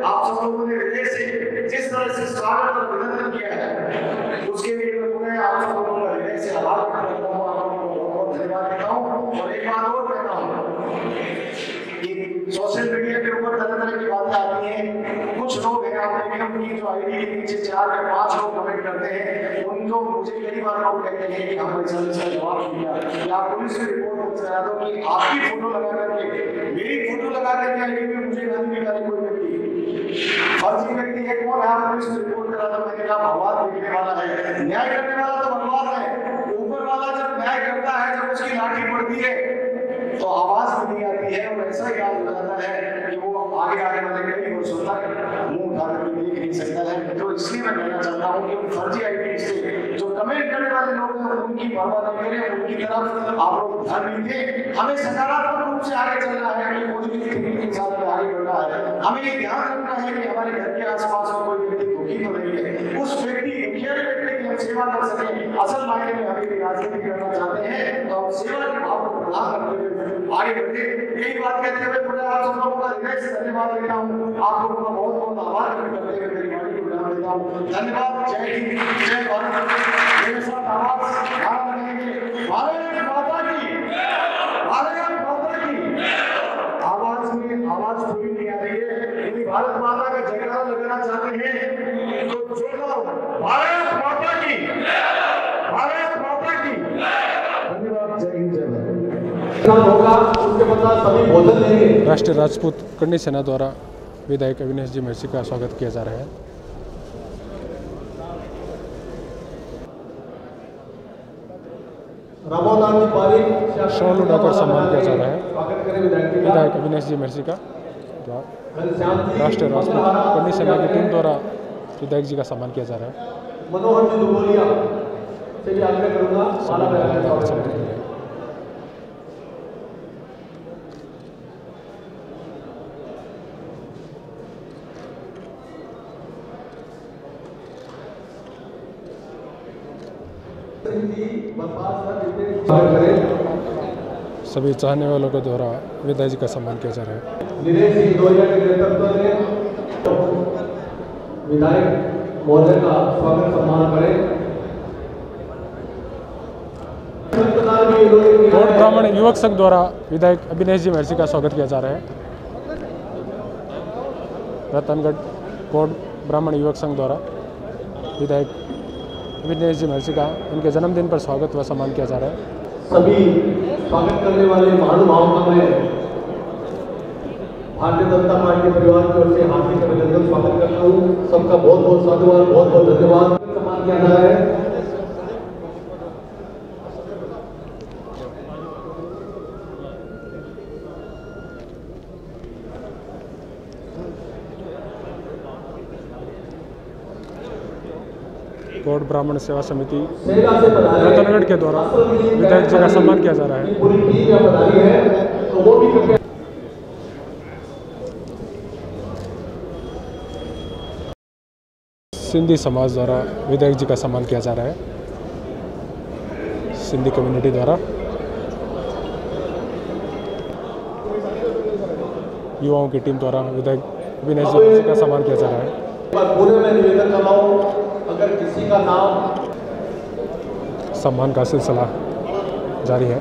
आप सब लोगों ने हृदय से जिस तरह से स्वागत और अभिनंदन किया है उसके लिए मैं आप सब लोगों का हृदय से आभार व्यक्त करता हूँ, आप लोगों को बहुत धन्यवाद देता हूँ। और एक बात और कहता हूँ कि सोशल मीडिया के ऊपर तरह की बातें आती हैं, कुछ लोग हैं आपने उनकी जो आईडी के नीचे 4 या 5 लोग कमेंट करते हैं, उनको मुझे कई बार लोग कहते हैं कि हमने इसका जवाब दिया या पुलिस में रिपोर्ट करा दो कि आपकी फोटो लगा करके मेरी फोटो लगा करके आईडी में मुझे गाली निकाली कोई फर्जी व्यक्ति है, कौन है? आप पुलिस में रिपोर्ट करा दो। मैंने कहा भगवान देखने वाला है, न्याय करने वाला तो भगवान है। ऊपर वाला जब न्याय करता है, जब उसकी लाठी पड़ती है तो आवाज भी नहीं आती है और ऐसा याद हो जाता है कि वो आगे आने वाले कई वर्षों तक मुंह उठा कर देख नहीं सकता है। तो इसलिए मैं कहना चाहता हूँ कि फर्जी आईडी से जो कमेंट करने वाले लोग हैं उनकी परवाह नहीं करें, उनकी तरफ आप लोग ध्यान दीजिए। हमें सकारात्मक रूप से आगे चलना है, पॉजिटिव थिंकिंग के साथ में आगे बढ़ना है। हमें ये ध्यान रखना है कि हमारे घर के आसपास में कोई व्यक्ति दुखी तो नहीं है, उस व्यक्ति दुखिया व्यक्ति की हम सेवा कर सकें। असल मायने में हमें राजनीति करना चाहते हैं तो हम सेवा के भाव को प्रदान करते हुए आगे बढ़े। यही बात कहते हुए पूरे आप सब लोगों का हृदय से धन्यवाद देता हूँ, आप लोगों का बहुत बहुत आभार व्यक्त करते हुए मेरी वाणी को विराम देता हूँ। धन्यवाद। जय हिंद, जय भारत। मेरे साथ आवाज भारत माता की, भारत माता की। आवाज में आवाज पूरी नहीं आ रही है, यदि भारत माता का जयकारा लगाना चाहते हैं तो जोरदार भारत माता की, भारत माता की। धन्यवाद। जय हिंद, जय भारत। होगा उसके बाद सभी भोजन लेंगे।
राष्ट्रीय राजपूत कन्नी सेना द्वारा विधायक अविनेश जी महर्षि का स्वागत किया जा रहा है। शॉल उड़ाकर सम्मान किया जा रहा है विधायक अविनेश जी महर्षि का। राष्ट्रीय राजपूत कन्नी सेना की टीम द्वारा विधायक जी का सम्मान किया जा रहा है।
मनोहर जी दुबोलिया से भी आग्रह करूंगा माला पहनाने का स्वागत करें। सभी चाहने वालों के द्वारा विधायक जी का सम्मान किया जा रहा है। निलेश सिंह दोरिया के नेतृत्व में विधायक महोदय का स्वागत सम्मान करें।
कोट ब्राह्मण युवक संघ द्वारा विधायक अभिनेश जी महर्षि का स्वागत किया जा रहा है। रतनगढ़ कोट ब्राह्मण युवक संघ द्वारा विधायक अभिनेश जी महर्षि का उनके जन्मदिन पर स्वागत व सम्मान किया जा रहा है।
सभी स्वागत करने वाले महानुभावों का मैं भारतीय जनता पार्टी परिवार की ओर से हार्दिक अभिनंदन स्वागत करता हूँ। सबका बहुत बहुत साधुवाद, बहुत बहुत धन्यवाद। सम्मान किया जा रहा है।
कोट ब्राह्मण सेवा समिति रतनगढ़ के द्वारा विधायक जी का सम्मान किया जा रहा है।
पूरी टीम यहाँ पधारी है तो वो भी कृपया
सिंधी समाज द्वारा विधायक जी का सम्मान किया जा रहा है। सिंधी कम्युनिटी द्वारा युवाओं की टीम द्वारा विधायक अभिनेश जी महर्षि का सम्मान किया जा रहा है।
पूरे में निवेदन कर रहा हूँ, अगर किसी का नाम
सम्मान का सिलसिला जारी है।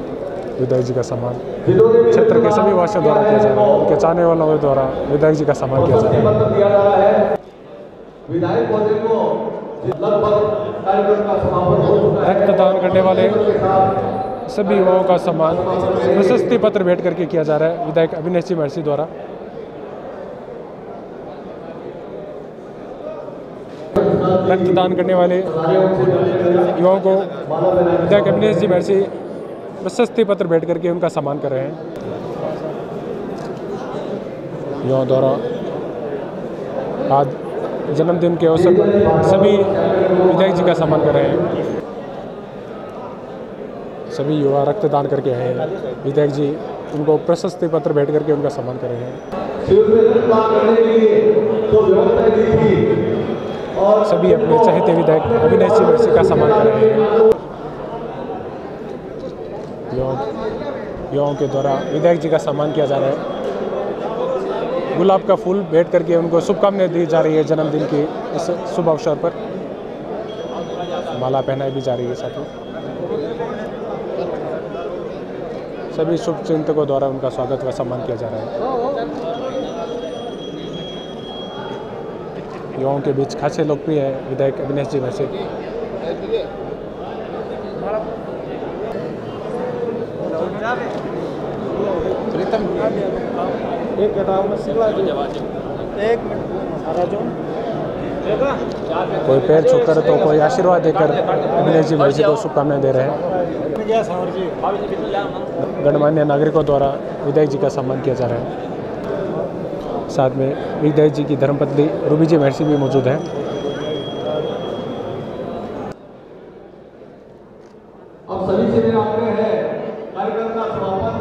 विधायक जी का सम्मान क्षेत्र के सभी वासियों द्वारा किया जा रहा है। उनके चाहने वालों के द्वारा विधायक जी का सम्मान किया जा रहा है।
विधायक महोदय को लगभग कार्यक्रम का समापन हो चुका है।
रक्तदान करने वाले सभी युवाओं का सम्मान प्रशस्ति पत्र भेंट करके किया जा रहा है विधायक अभिनेश जी महर्षि द्वारा। रक्तदान करने वाले युवाओं को विधायक अभिनेश जी महर्षि प्रशस्ति पत्र भेंट करके उनका सम्मान कर रहे हैं। युवाओं द्वारा आज जन्मदिन के अवसर पर सभी विधायक जी का सम्मान कर रहे हैं। सभी युवा रक्तदान करके आए हैं। विधायक जी उनको प्रशस्ति पत्र भेंट करके उनका सम्मान कर रहे हैं। सभी अपने चाहते विधायक अभिनेश जी महर्षि का सम्मान कर रहे हैं। युवाओं के द्वारा विधायक जी का सम्मान किया जा रहा है। गुलाब का फूल भेंट करके उनको शुभकामनाएं दी जा रही है। जन्मदिन के इस शुभ अवसर पर माला पहनाई भी जा रही है। साथ ही सभी शुभ चिंतकों द्वारा उनका स्वागत व सम्मान किया जा रहा है। युवाओं के बीच खासे लोकप्रिय है विधायक अभिनेश जी महर्षि। कोई पैर छूकर तो कोई आशीर्वाद देकर अभिनेश जी महर्षि को शुभकामनाएं दे रहे हैं। गणमान्य नागरिकों द्वारा विधायक जी का सम्मान किया जा रहा है। साथ में विधायक जी की धर्मपत्नी रूबी जी महर्षि भी मौजूद है।
अब सभी से मेरा आग्रह है, कार्यक्रम का समापन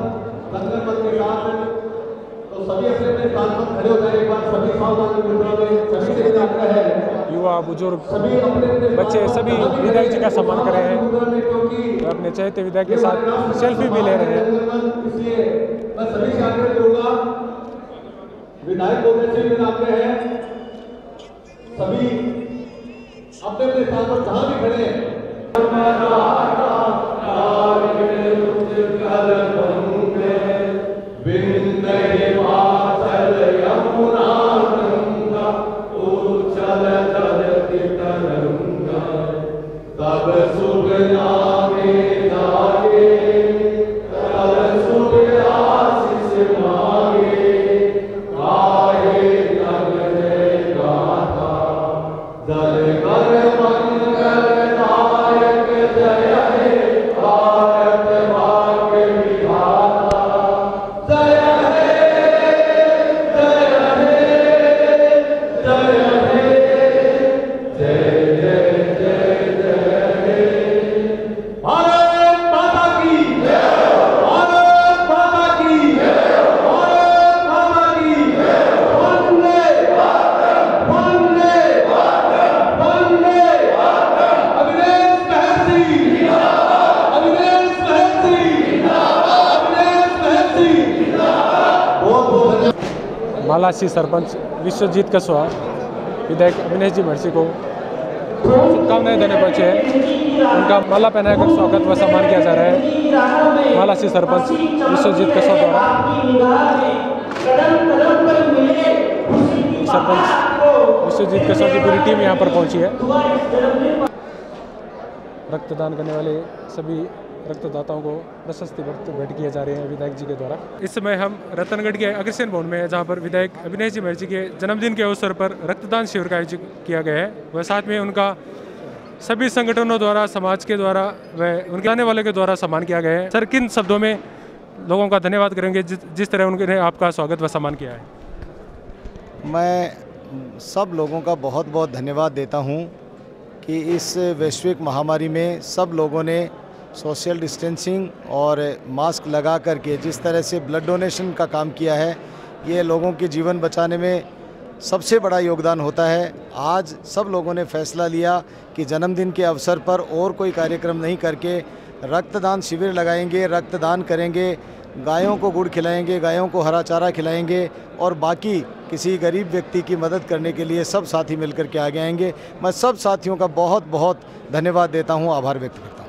लंगर पद के साथ, तो सभी अपने स्थान पर खड़े हो जाए। एक बार सभी सावधान सभी से मेरा आग्रह है,
युवा बुजुर्ग बच्चे सभी विधायक जी का सम्मान कर रहे हैं। अपने चाहते विधायक के साथ सेल्फी भी ले रहे हैं।
इसलिए मैं सभी से आग्रह करूंगा, विधायक महोदय से मेरा आग्रह है, सभी अपने अपने स्थान पर जहां भी खड़े हैं
मालासी सरपंच विश्वजीत कसवा विधायक अविनेश जी महर्षि को शुभकामनाएं देने पहुंचे हैं। उनका माला पहनाकर स्वागत व सम्मान किया जा रहा है मालासी सरपंच विश्वजीत कसवा द्वारा। सरपंच विश्वजीत कसवा की पूरी टीम यहाँ पर पहुंची है। रक्तदान करने वाले सभी रक्तदाताओं को प्रशस्ति भेंट किए जा रहे हैं विधायक जी के द्वारा। इस समय हम रतनगढ़ के अग्रसेन भवन में हैं, जहां पर विधायक अविनेश जी महर्षि के जन्मदिन के अवसर पर रक्तदान शिविर का आयोजन किया गया है। वह साथ में उनका सभी संगठनों द्वारा, समाज के द्वारा व उनके आने वाले के द्वारा सम्मान किया गया है। सर, किन शब्दों में लोगों का धन्यवाद करेंगे जिस तरह उन्होंने आपका स्वागत व सम्मान किया है?
मैं सब लोगों का बहुत बहुत धन्यवाद देता हूँ कि इस वैश्विक महामारी में सब लोगों ने सोशल डिस्टेंसिंग और मास्क लगा करके जिस तरह से ब्लड डोनेशन का काम किया है, ये लोगों के जीवन बचाने में सबसे बड़ा योगदान होता है। आज सब लोगों ने फैसला लिया कि जन्मदिन के अवसर पर और कोई कार्यक्रम नहीं करके रक्तदान शिविर लगाएंगे, रक्तदान करेंगे, गायों को गुड़ खिलाएंगे, गायों को हरा चारा खिलाएंगे और बाकी किसी गरीब व्यक्ति की मदद करने के लिए सब साथी मिलकर के आगे आएंगे। मैं सब साथियों का बहुत बहुत धन्यवाद देता हूं, आभार व्यक्त करता हूं।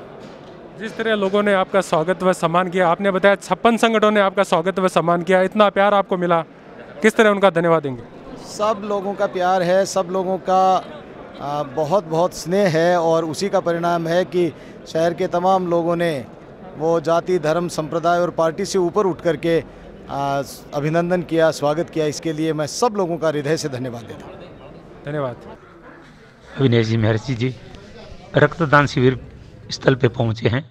जिस तरह लोगों ने आपका स्वागत व सम्मान किया, आपने बताया 56 संगठनों ने आपका स्वागत व सम्मान किया, इतना प्यार आपको मिला, किस तरह उनका धन्यवाद देंगे?
सब लोगों का प्यार है, सब लोगों का बहुत बहुत स्नेह है और उसी का परिणाम है कि शहर के तमाम लोगों ने वो जाति, धर्म, संप्रदाय और पार्टी से ऊपर उठ करके अभिनंदन किया, स्वागत किया। इसके लिए मैं सब लोगों का हृदय से धन्यवाद देता हूँ।
धन्यवाद।
अविनेश जी महर्षि जी रक्तदान शिविर स्थल पे पहुंचे हैं,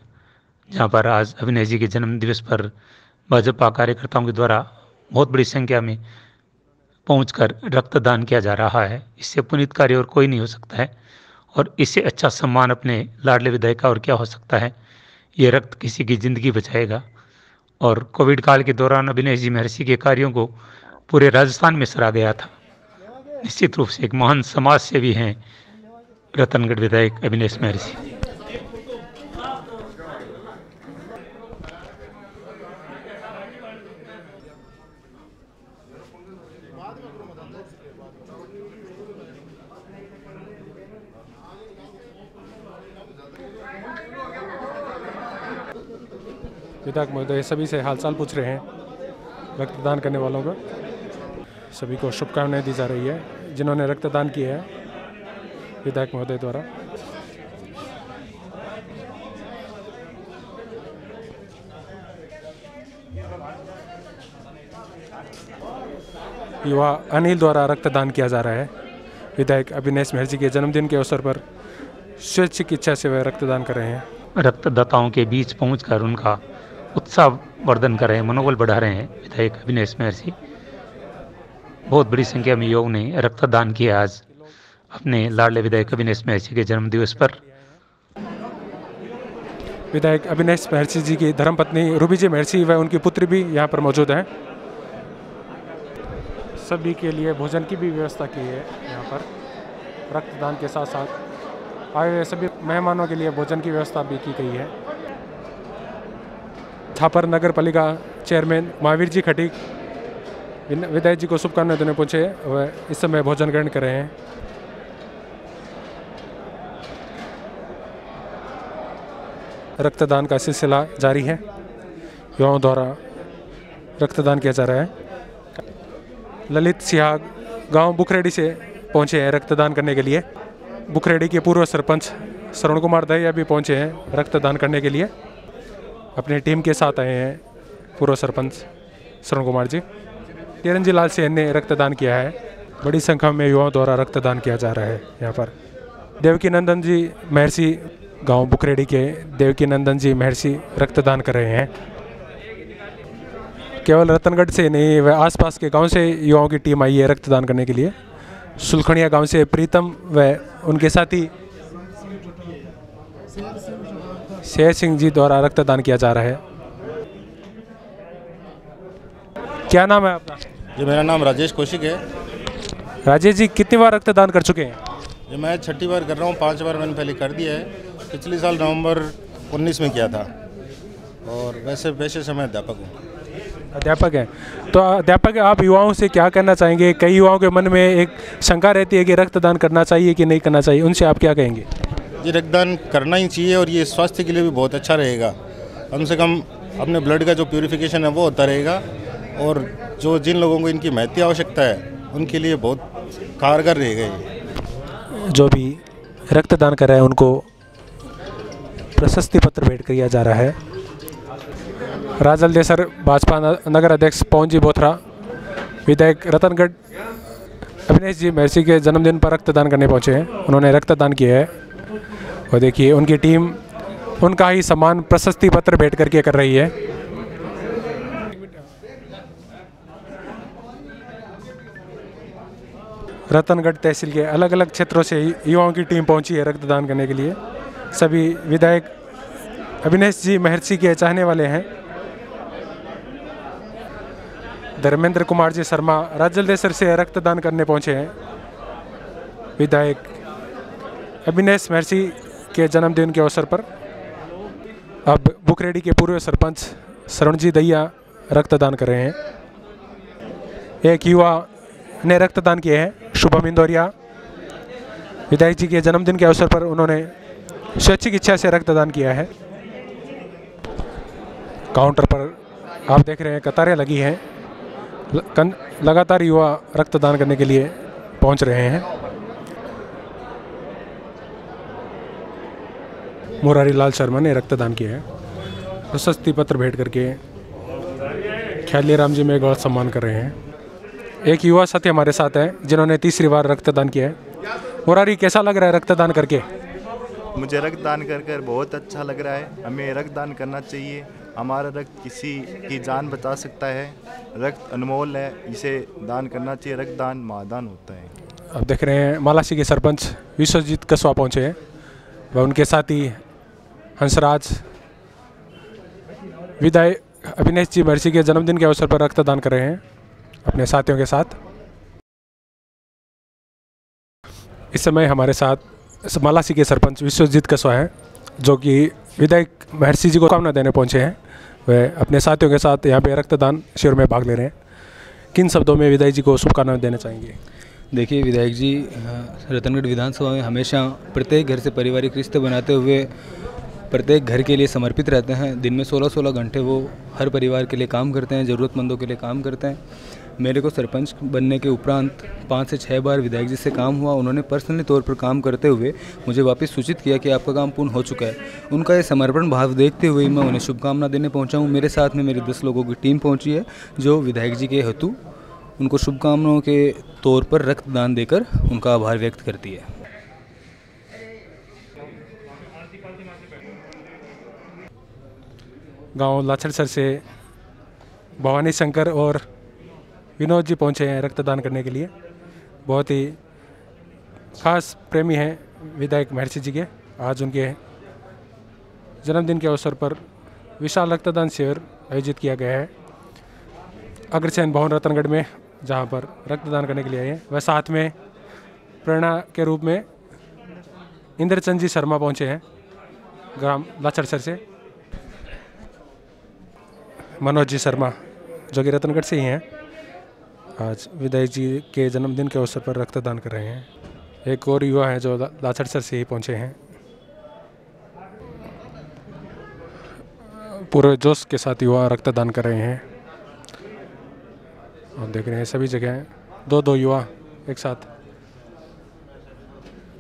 जहां पर आज अविनेश जी के जन्म दिवस पर भाजपा कार्यकर्ताओं के द्वारा बहुत बड़ी संख्या में पहुंचकर रक्तदान किया जा रहा है। इससे पुनीत कार्य और कोई नहीं हो सकता है और इससे अच्छा सम्मान अपने लाडले विधायक का और क्या हो सकता है। ये रक्त किसी की ज़िंदगी बचाएगा और कोविड काल के दौरान अविनेश जी महर्षि के कार्यों को पूरे राजस्थान में सराहा गया था। निश्चित रूप से एक महान समाज सेवी हैं रतनगढ़ विधायक अविनेश महर्षि।
विधायक महोदय सभी से हालचाल पूछ रहे हैं, रक्तदान करने वालों को सभी को शुभकामनाएं दी जा रही है जिन्होंने रक्तदान किया है विधायक महोदय द्वारा। युवा अनिल द्वारा रक्तदान किया जा रहा है। विधायक अविनेश महर्षि के जन्मदिन के अवसर पर स्वैच्छिक इच्छा से वह रक्तदान कर रहे हैं।
रक्तदाताओं के बीच पहुंचकर उनका उत्साह वर्धन कर रहे हैं, मनोबल बढ़ा रहे हैं विधायक अविनेश महर्षि। बहुत बड़ी संख्या में युवाओं ने रक्तदान किया आज अपने लाडले विधायक अविनेश महर्षि के जन्म दिवस पर।
विधायक अविनेश महर्षि जी की धर्मपत्नी रूबी जी महर्षि व उनकी पुत्री भी यहाँ पर मौजूद हैं। सभी के लिए भोजन की भी व्यवस्था की है यहाँ पर। रक्तदान के साथ साथ आए हुए सभी मेहमानों के लिए भोजन की व्यवस्था भी की गई है। थापर नगर पालिका चेयरमैन महावीर जी खटीक विधायक जी को शुभकामनाएं देने पहुंचे वह इस समय भोजन ग्रहण कर रहे हैं। रक्तदान का सिलसिला जारी है, युवाओं द्वारा रक्तदान किया जा रहा है। ललित सिहाग गांव बुखरेडी से पहुंचे हैं रक्तदान करने के लिए। बुखरेडी के पूर्व सरपंच श्रवण कुमार दहिया भी पहुंचे हैं रक्तदान करने के लिए। अपनी टीम के साथ आए हैं पूर्व सरपंच श्रवण कुमार जी। तिरंजी लाल सेन ने रक्तदान किया है। बड़ी संख्या में युवाओं द्वारा रक्तदान किया जा रहा है यहाँ पर। देवकी नंदन जी महर्षि गांव बुखरेडी के देवकी नंदन जी महर्षि रक्तदान कर रहे हैं। केवल रतनगढ़ से नहीं, वह आसपास के गांव से युवाओं की टीम आई है रक्तदान करने के लिए। सुलखनिया गांव से प्रीतम व उनके साथी शेर सिंह जी द्वारा रक्तदान किया जा रहा है। क्या नाम है आपका?
जी मेरा नाम राजेश कौशिक है।
राजेश जी कितनी बार रक्तदान कर चुके हैं?
जी मैं 6ठी बार कर रहा हूँ। 5 बार मैंने पहले कर दिया है। पिछले साल नवंबर 19 में किया था और वैसे पेशे से मैं अध्यापक हूँ।
अध्यापक हैं, तो अध्यापक आप युवाओं से क्या कहना चाहेंगे? कई युवाओं के मन में एक शंका रहती है कि रक्तदान करना चाहिए कि नहीं करना चाहिए, उनसे आप क्या कहेंगे?
ये रक्तदान करना ही चाहिए और ये स्वास्थ्य के लिए भी बहुत अच्छा रहेगा। कम से कम अपने ब्लड का जो प्यूरिफिकेशन है वो होता रहेगा, और जो जिन लोगों को इनकी महती आवश्यकता है उनके लिए बहुत कारगर रहेगा ये।
जो भी रक्तदान कर रहे हैं उनको प्रशस्ति पत्र भेंट किया जा रहा है। राजल देसर भाजपा नगर अध्यक्ष पवन जी बोथरा, विधायक रतनगढ़ अविनेश जी महर्षि के जन्मदिन पर रक्तदान करने पहुंचे हैं। उन्होंने रक्तदान किया है और देखिए उनकी टीम उनका ही सम्मान प्रशस्ति पत्र भेंट करके कर रही है। रतनगढ़ तहसील के अलग अलग क्षेत्रों से युवाओं की टीम पहुंची है रक्तदान करने के लिए। सभी विधायक अविनेश जी महर्षि के चाहने वाले हैं। धर्मेंद्र कुमार जी शर्मा राजल देसर से रक्तदान करने पहुंचे हैं। विधायक अविनेश महर्षि के जन्मदिन के अवसर पर अब बुकरेडी के पूर्व सरपंच शरणजी दहिया रक्तदान कर रहे हैं। एक युवा ने रक्तदान किए हैं, शुभम इंदौरिया। विधायक जी के जन्मदिन के अवसर पर उन्होंने स्वैच्छिक इच्छा से रक्तदान किया है। काउंटर पर आप देख रहे हैं कतारें लगी हैं, लगातार युवा रक्तदान करने के लिए पहुंच रहे हैं। मुरारी लाल शर्मा ने रक्तदान किया है। प्रशस्ति पत्र भेंट करके ख्याली राम जी मेघवाल सम्मान कर रहे हैं। एक युवा साथी हमारे साथ हैं जिन्होंने तीसरी बार रक्तदान किया है। मुरारी, कैसा लग रहा है रक्तदान करके?
मुझे रक्तदान कर बहुत अच्छा लग रहा है। हमें रक्तदान करना चाहिए। हमारा रक्त किसी की जान बचा सकता है। रक्त अनमोल है, इसे दान करना चाहिए। रक्तदान महादान होता है।
अब देख रहे हैं मालासी के सरपंच विश्वजीत कसवा पहुंचे हैं व उनके साथी हंसराज। विधायक अविनेश जी महर्षि के जन्मदिन के अवसर पर रक्तदान कर रहे हैं अपने साथियों के साथ। इस समय हमारे साथ मालासी के सरपंच विश्वजीत कसवा हैं जो कि विधायक महर्षि जी को शुभकामना देने पहुंचे हैं। वह अपने साथियों के साथ यहाँ पे रक्तदान शिविर में भाग ले रहे हैं। किन शब्दों में विधायक जी को शुभकामनाएं देना चाहेंगे?
देखिए, विधायक जी रतनगढ़ विधानसभा में हमेशा प्रत्येक घर से पारिवारिक रिश्ते बनाते हुए प्रत्येक घर के लिए समर्पित रहते हैं। दिन में 16-16 घंटे वो हर परिवार के लिए काम करते हैं, ज़रूरतमंदों के लिए काम करते हैं। मेरे को सरपंच बनने के उपरांत 5 से 6 बार विधायक जी से काम हुआ। उन्होंने पर्सनली तौर पर काम करते हुए मुझे वापस सूचित किया कि आपका काम पूर्ण हो चुका है। उनका ये समर्पण भाव देखते हुए मैं उन्हें शुभकामना देने पहुंचा हूं। मेरे साथ में मेरी 10 लोगों की टीम पहुंची है जो विधायक जी के हेतु उनको शुभकामनाओं के तौर पर रक्तदान देकर उनका आभार व्यक्त करती है।
गांव लाछड़सर से भवानी शंकर और विनोद जी पहुंचे हैं रक्तदान करने के लिए। बहुत ही खास प्रेमी हैं विधायक महर्षि जी के। आज उनके जन्मदिन के अवसर पर विशाल रक्तदान शिविर आयोजित किया गया है अग्रसेन भवन रतनगढ़ में, जहां पर रक्तदान करने के लिए आए हैं। वह साथ में प्रेरणा के रूप में इंद्रचंद जी शर्मा पहुंचे हैं ग्राम लाछड़सर से। मनोज जी शर्मा जो कि रतनगढ़ से ही हैं, आज विधायक जी के जन्मदिन के अवसर पर रक्तदान कर रहे हैं। एक और युवा है जो लाछड़सर से ही पहुंचे हैं। पूरे जोश के साथ युवा रक्तदान कर रहे हैं और देख रहे हैं सभी जगह 2-2 युवा एक साथ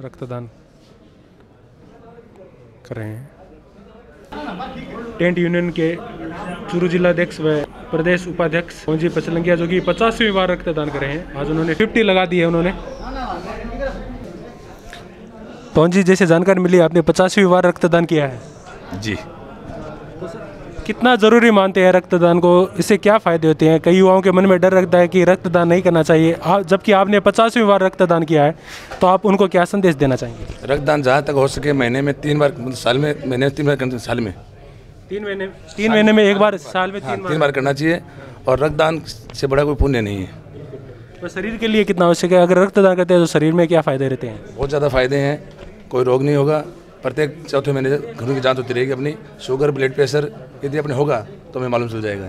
रक्तदान कर रहे हैं। टेंट यूनियन के चूरू जिलाध्यक्ष व प्रदेश उपाध्यक्ष पवन जी पचलंगिया जो कि 50वीं बार रक्तदान कर रहे हैं। आज उन्होंने 50 लगा दी है। उन्होंने पवन जी, जैसे जानकारी मिली आपने 50वीं बार रक्तदान किया है
जी।
कितना ज़रूरी मानते हैं रक्तदान को? इससे क्या फ़ायदे होते हैं? कई युवाओं के मन में डर रहता है कि रक्तदान नहीं करना चाहिए, जबकि आपने 50वीं बार रक्तदान किया है, तो आप उनको क्या संदेश देना चाहेंगे?
रक्तदान जहाँ तक हो सके महीने में 3 बार, साल में महीने में 3 बार करना, साल में
3 महीने में 1 बार, साल में 3
बार करना चाहिए। और रक्तदान से बड़ा कोई पुण्य नहीं है।
तो शरीर के लिए कितना आवश्यक है? अगर रक्तदान करते हैं तो शरीर में क्या फ़ायदे रहते हैं?
बहुत ज़्यादा फायदे हैं। कोई रोग नहीं होगा। प्रत्येक चौथे महीने खून की जांच होती रहेगी अपनी। शुगर, ब्लड प्रेशर यदि अपने होगा तो हमें मालूम चल जाएगा।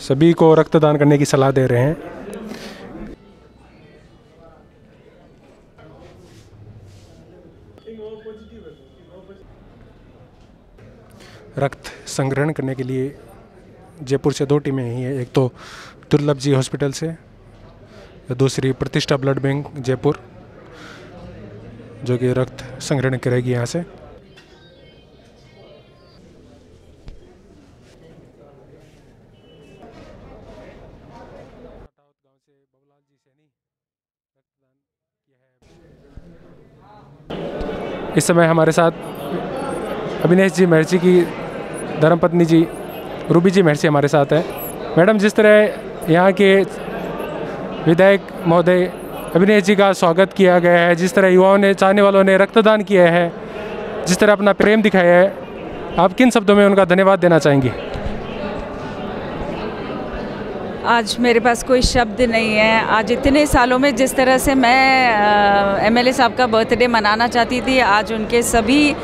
सभी को रक्तदान करने की सलाह दे रहे हैं। रक्त संग्रहण करने के लिए जयपुर से 2 टीमें ही हैं, एक तो दुर्लभ जी हॉस्पिटल से, दूसरी प्रतिष्ठा ब्लड बैंक जयपुर, जो कि रक्त संग्रहण करेगी यहाँ से। इस समय हमारे साथ अविनेश जी महर्षि की धर्मपत्नी जी रूबी जी महर्षि हमारे साथ है। मैडम, जिस तरह यहाँ के विधायक महोदय अविनेश जी का स्वागत किया गया है, जिस तरह युवाओं ने, चाहने वालों ने रक्तदान किया है, जिस तरह अपना प्रेम दिखाया है, आप किन शब्दों में उनका धन्यवाद देना चाहेंगी?
आज मेरे पास कोई शब्द नहीं है। आज इतने सालों में जिस तरह से मैं एमएलए साहब का बर्थडे मनाना चाहती थी, आज उनके सभी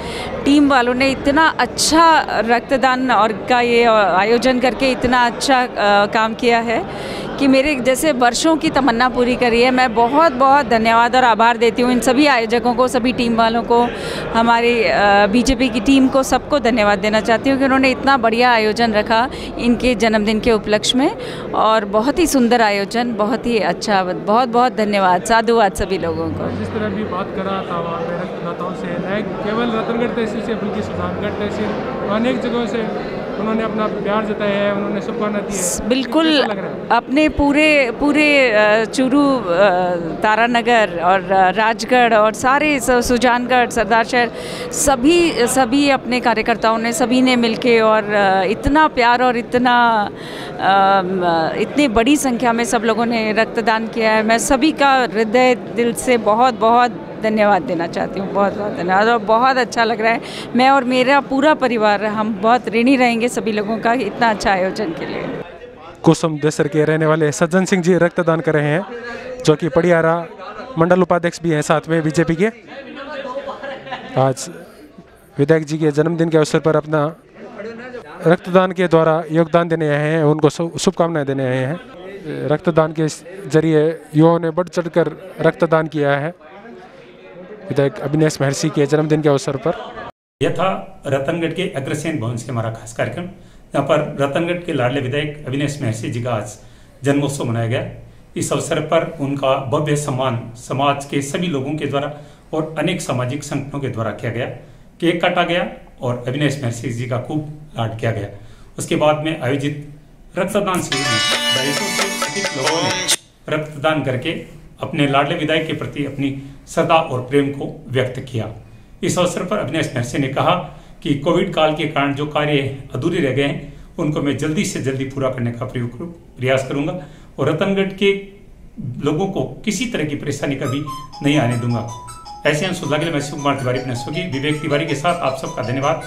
टीम वालों ने इतना अच्छा रक्तदान और का ये आयोजन करके इतना अच्छा काम किया है कि मेरे जैसे वर्षों की तमन्ना पूरी करी है। मैं बहुत बहुत धन्यवाद और आभार देती हूँ इन सभी आयोजकों को, सभी टीम वालों को, हमारी बीजेपी की टीम को, सबको धन्यवाद देना चाहती हूँ कि उन्होंने इतना बढ़िया आयोजन रखा इनके जन्मदिन के उपलक्ष्य में, और बहुत ही सुंदर आयोजन, बहुत ही अच्छा। बहुत बहुत धन्यवाद, साधुवाद सभी लोगों को।
जिस तरह भी बात करा था रक्तदाताओं से, न केवल रतनगढ़ तहसील से बल्कि सुजानगढ़ तहसील अनेक जगहों से उन्होंने अपना प्यार जताया है, उन्होंने शुभकामना दी है।
बिल्कुल, अपने पूरे चूरू, तारानगर और राजगढ़ और सारे सुजानगढ़, सरदार शहर, सभी अपने कार्यकर्ताओं ने, सभी ने मिलके और इतना प्यार और इतनी बड़ी संख्या में सब लोगों ने रक्तदान किया है। मैं सभी का हृदय दिल से बहुत बहुत धन्यवाद देना चाहती हूँ, बहुत बहुत धन्यवाद। और बहुत अच्छा लग रहा है, मैं और मेरा पूरा परिवार, हम बहुत ऋणी रहेंगे सभी लोगों का इतना अच्छा आयोजन के लिए।
कुसुम देसर के रहने वाले सज्जन सिंह जी रक्तदान कर रहे हैं, जो कि पड़ियारा मंडल उपाध्यक्ष भी हैं साथ में बीजेपी के। आज विधायक जी के जन्मदिन के अवसर पर अपना रक्तदान के द्वारा योगदान देने आए हैं, उनको शुभकामनाएं देने आए हैं। रक्तदान के जरिए युवाओं ने बढ़ चढ़कर रक्तदान किया है विधायक अविनेश महर्षि के जन्मदिन के अवसर पर।
यह था रतनगढ़ के अग्रसेन भवन से हमारा खास कार्यक्रम, यहाँ पर रतनगढ़ के लाडले विधायक अविनेश महर्षि जी का आज जन्मोत्सव मनाया गया। इस अवसर पर उनका भव्य सम्मान समाज के सभी लोगों के द्वारा और अनेक सामाजिक संगठनों के द्वारा किया गया। केक काटा गया और अविनेश महर्षि जी का खूब लाड किया गया। उसके बाद में आयोजित रक्तदान शिविर में 250 से अधिक लोगों ने रक्तदान करके अपने लाडले विधायक के प्रति अपनी श्रद्धा और प्रेम को व्यक्त किया। इस अवसर पर अविनेश महर्षि ने कहा कि कोविड काल के कारण जो कार्य अधूरे रह गए हैं, उनको मैं जल्दी से जल्दी पूरा करने का प्रयास करूंगा और रतनगढ़ के लोगों को किसी तरह की परेशानी कभी नहीं आने दूंगा। ऐसे अंश के लिए मैं शिव कुमार तिवारी, अपने सहयोगी विवेक तिवारी के साथ आप सबका धन्यवाद।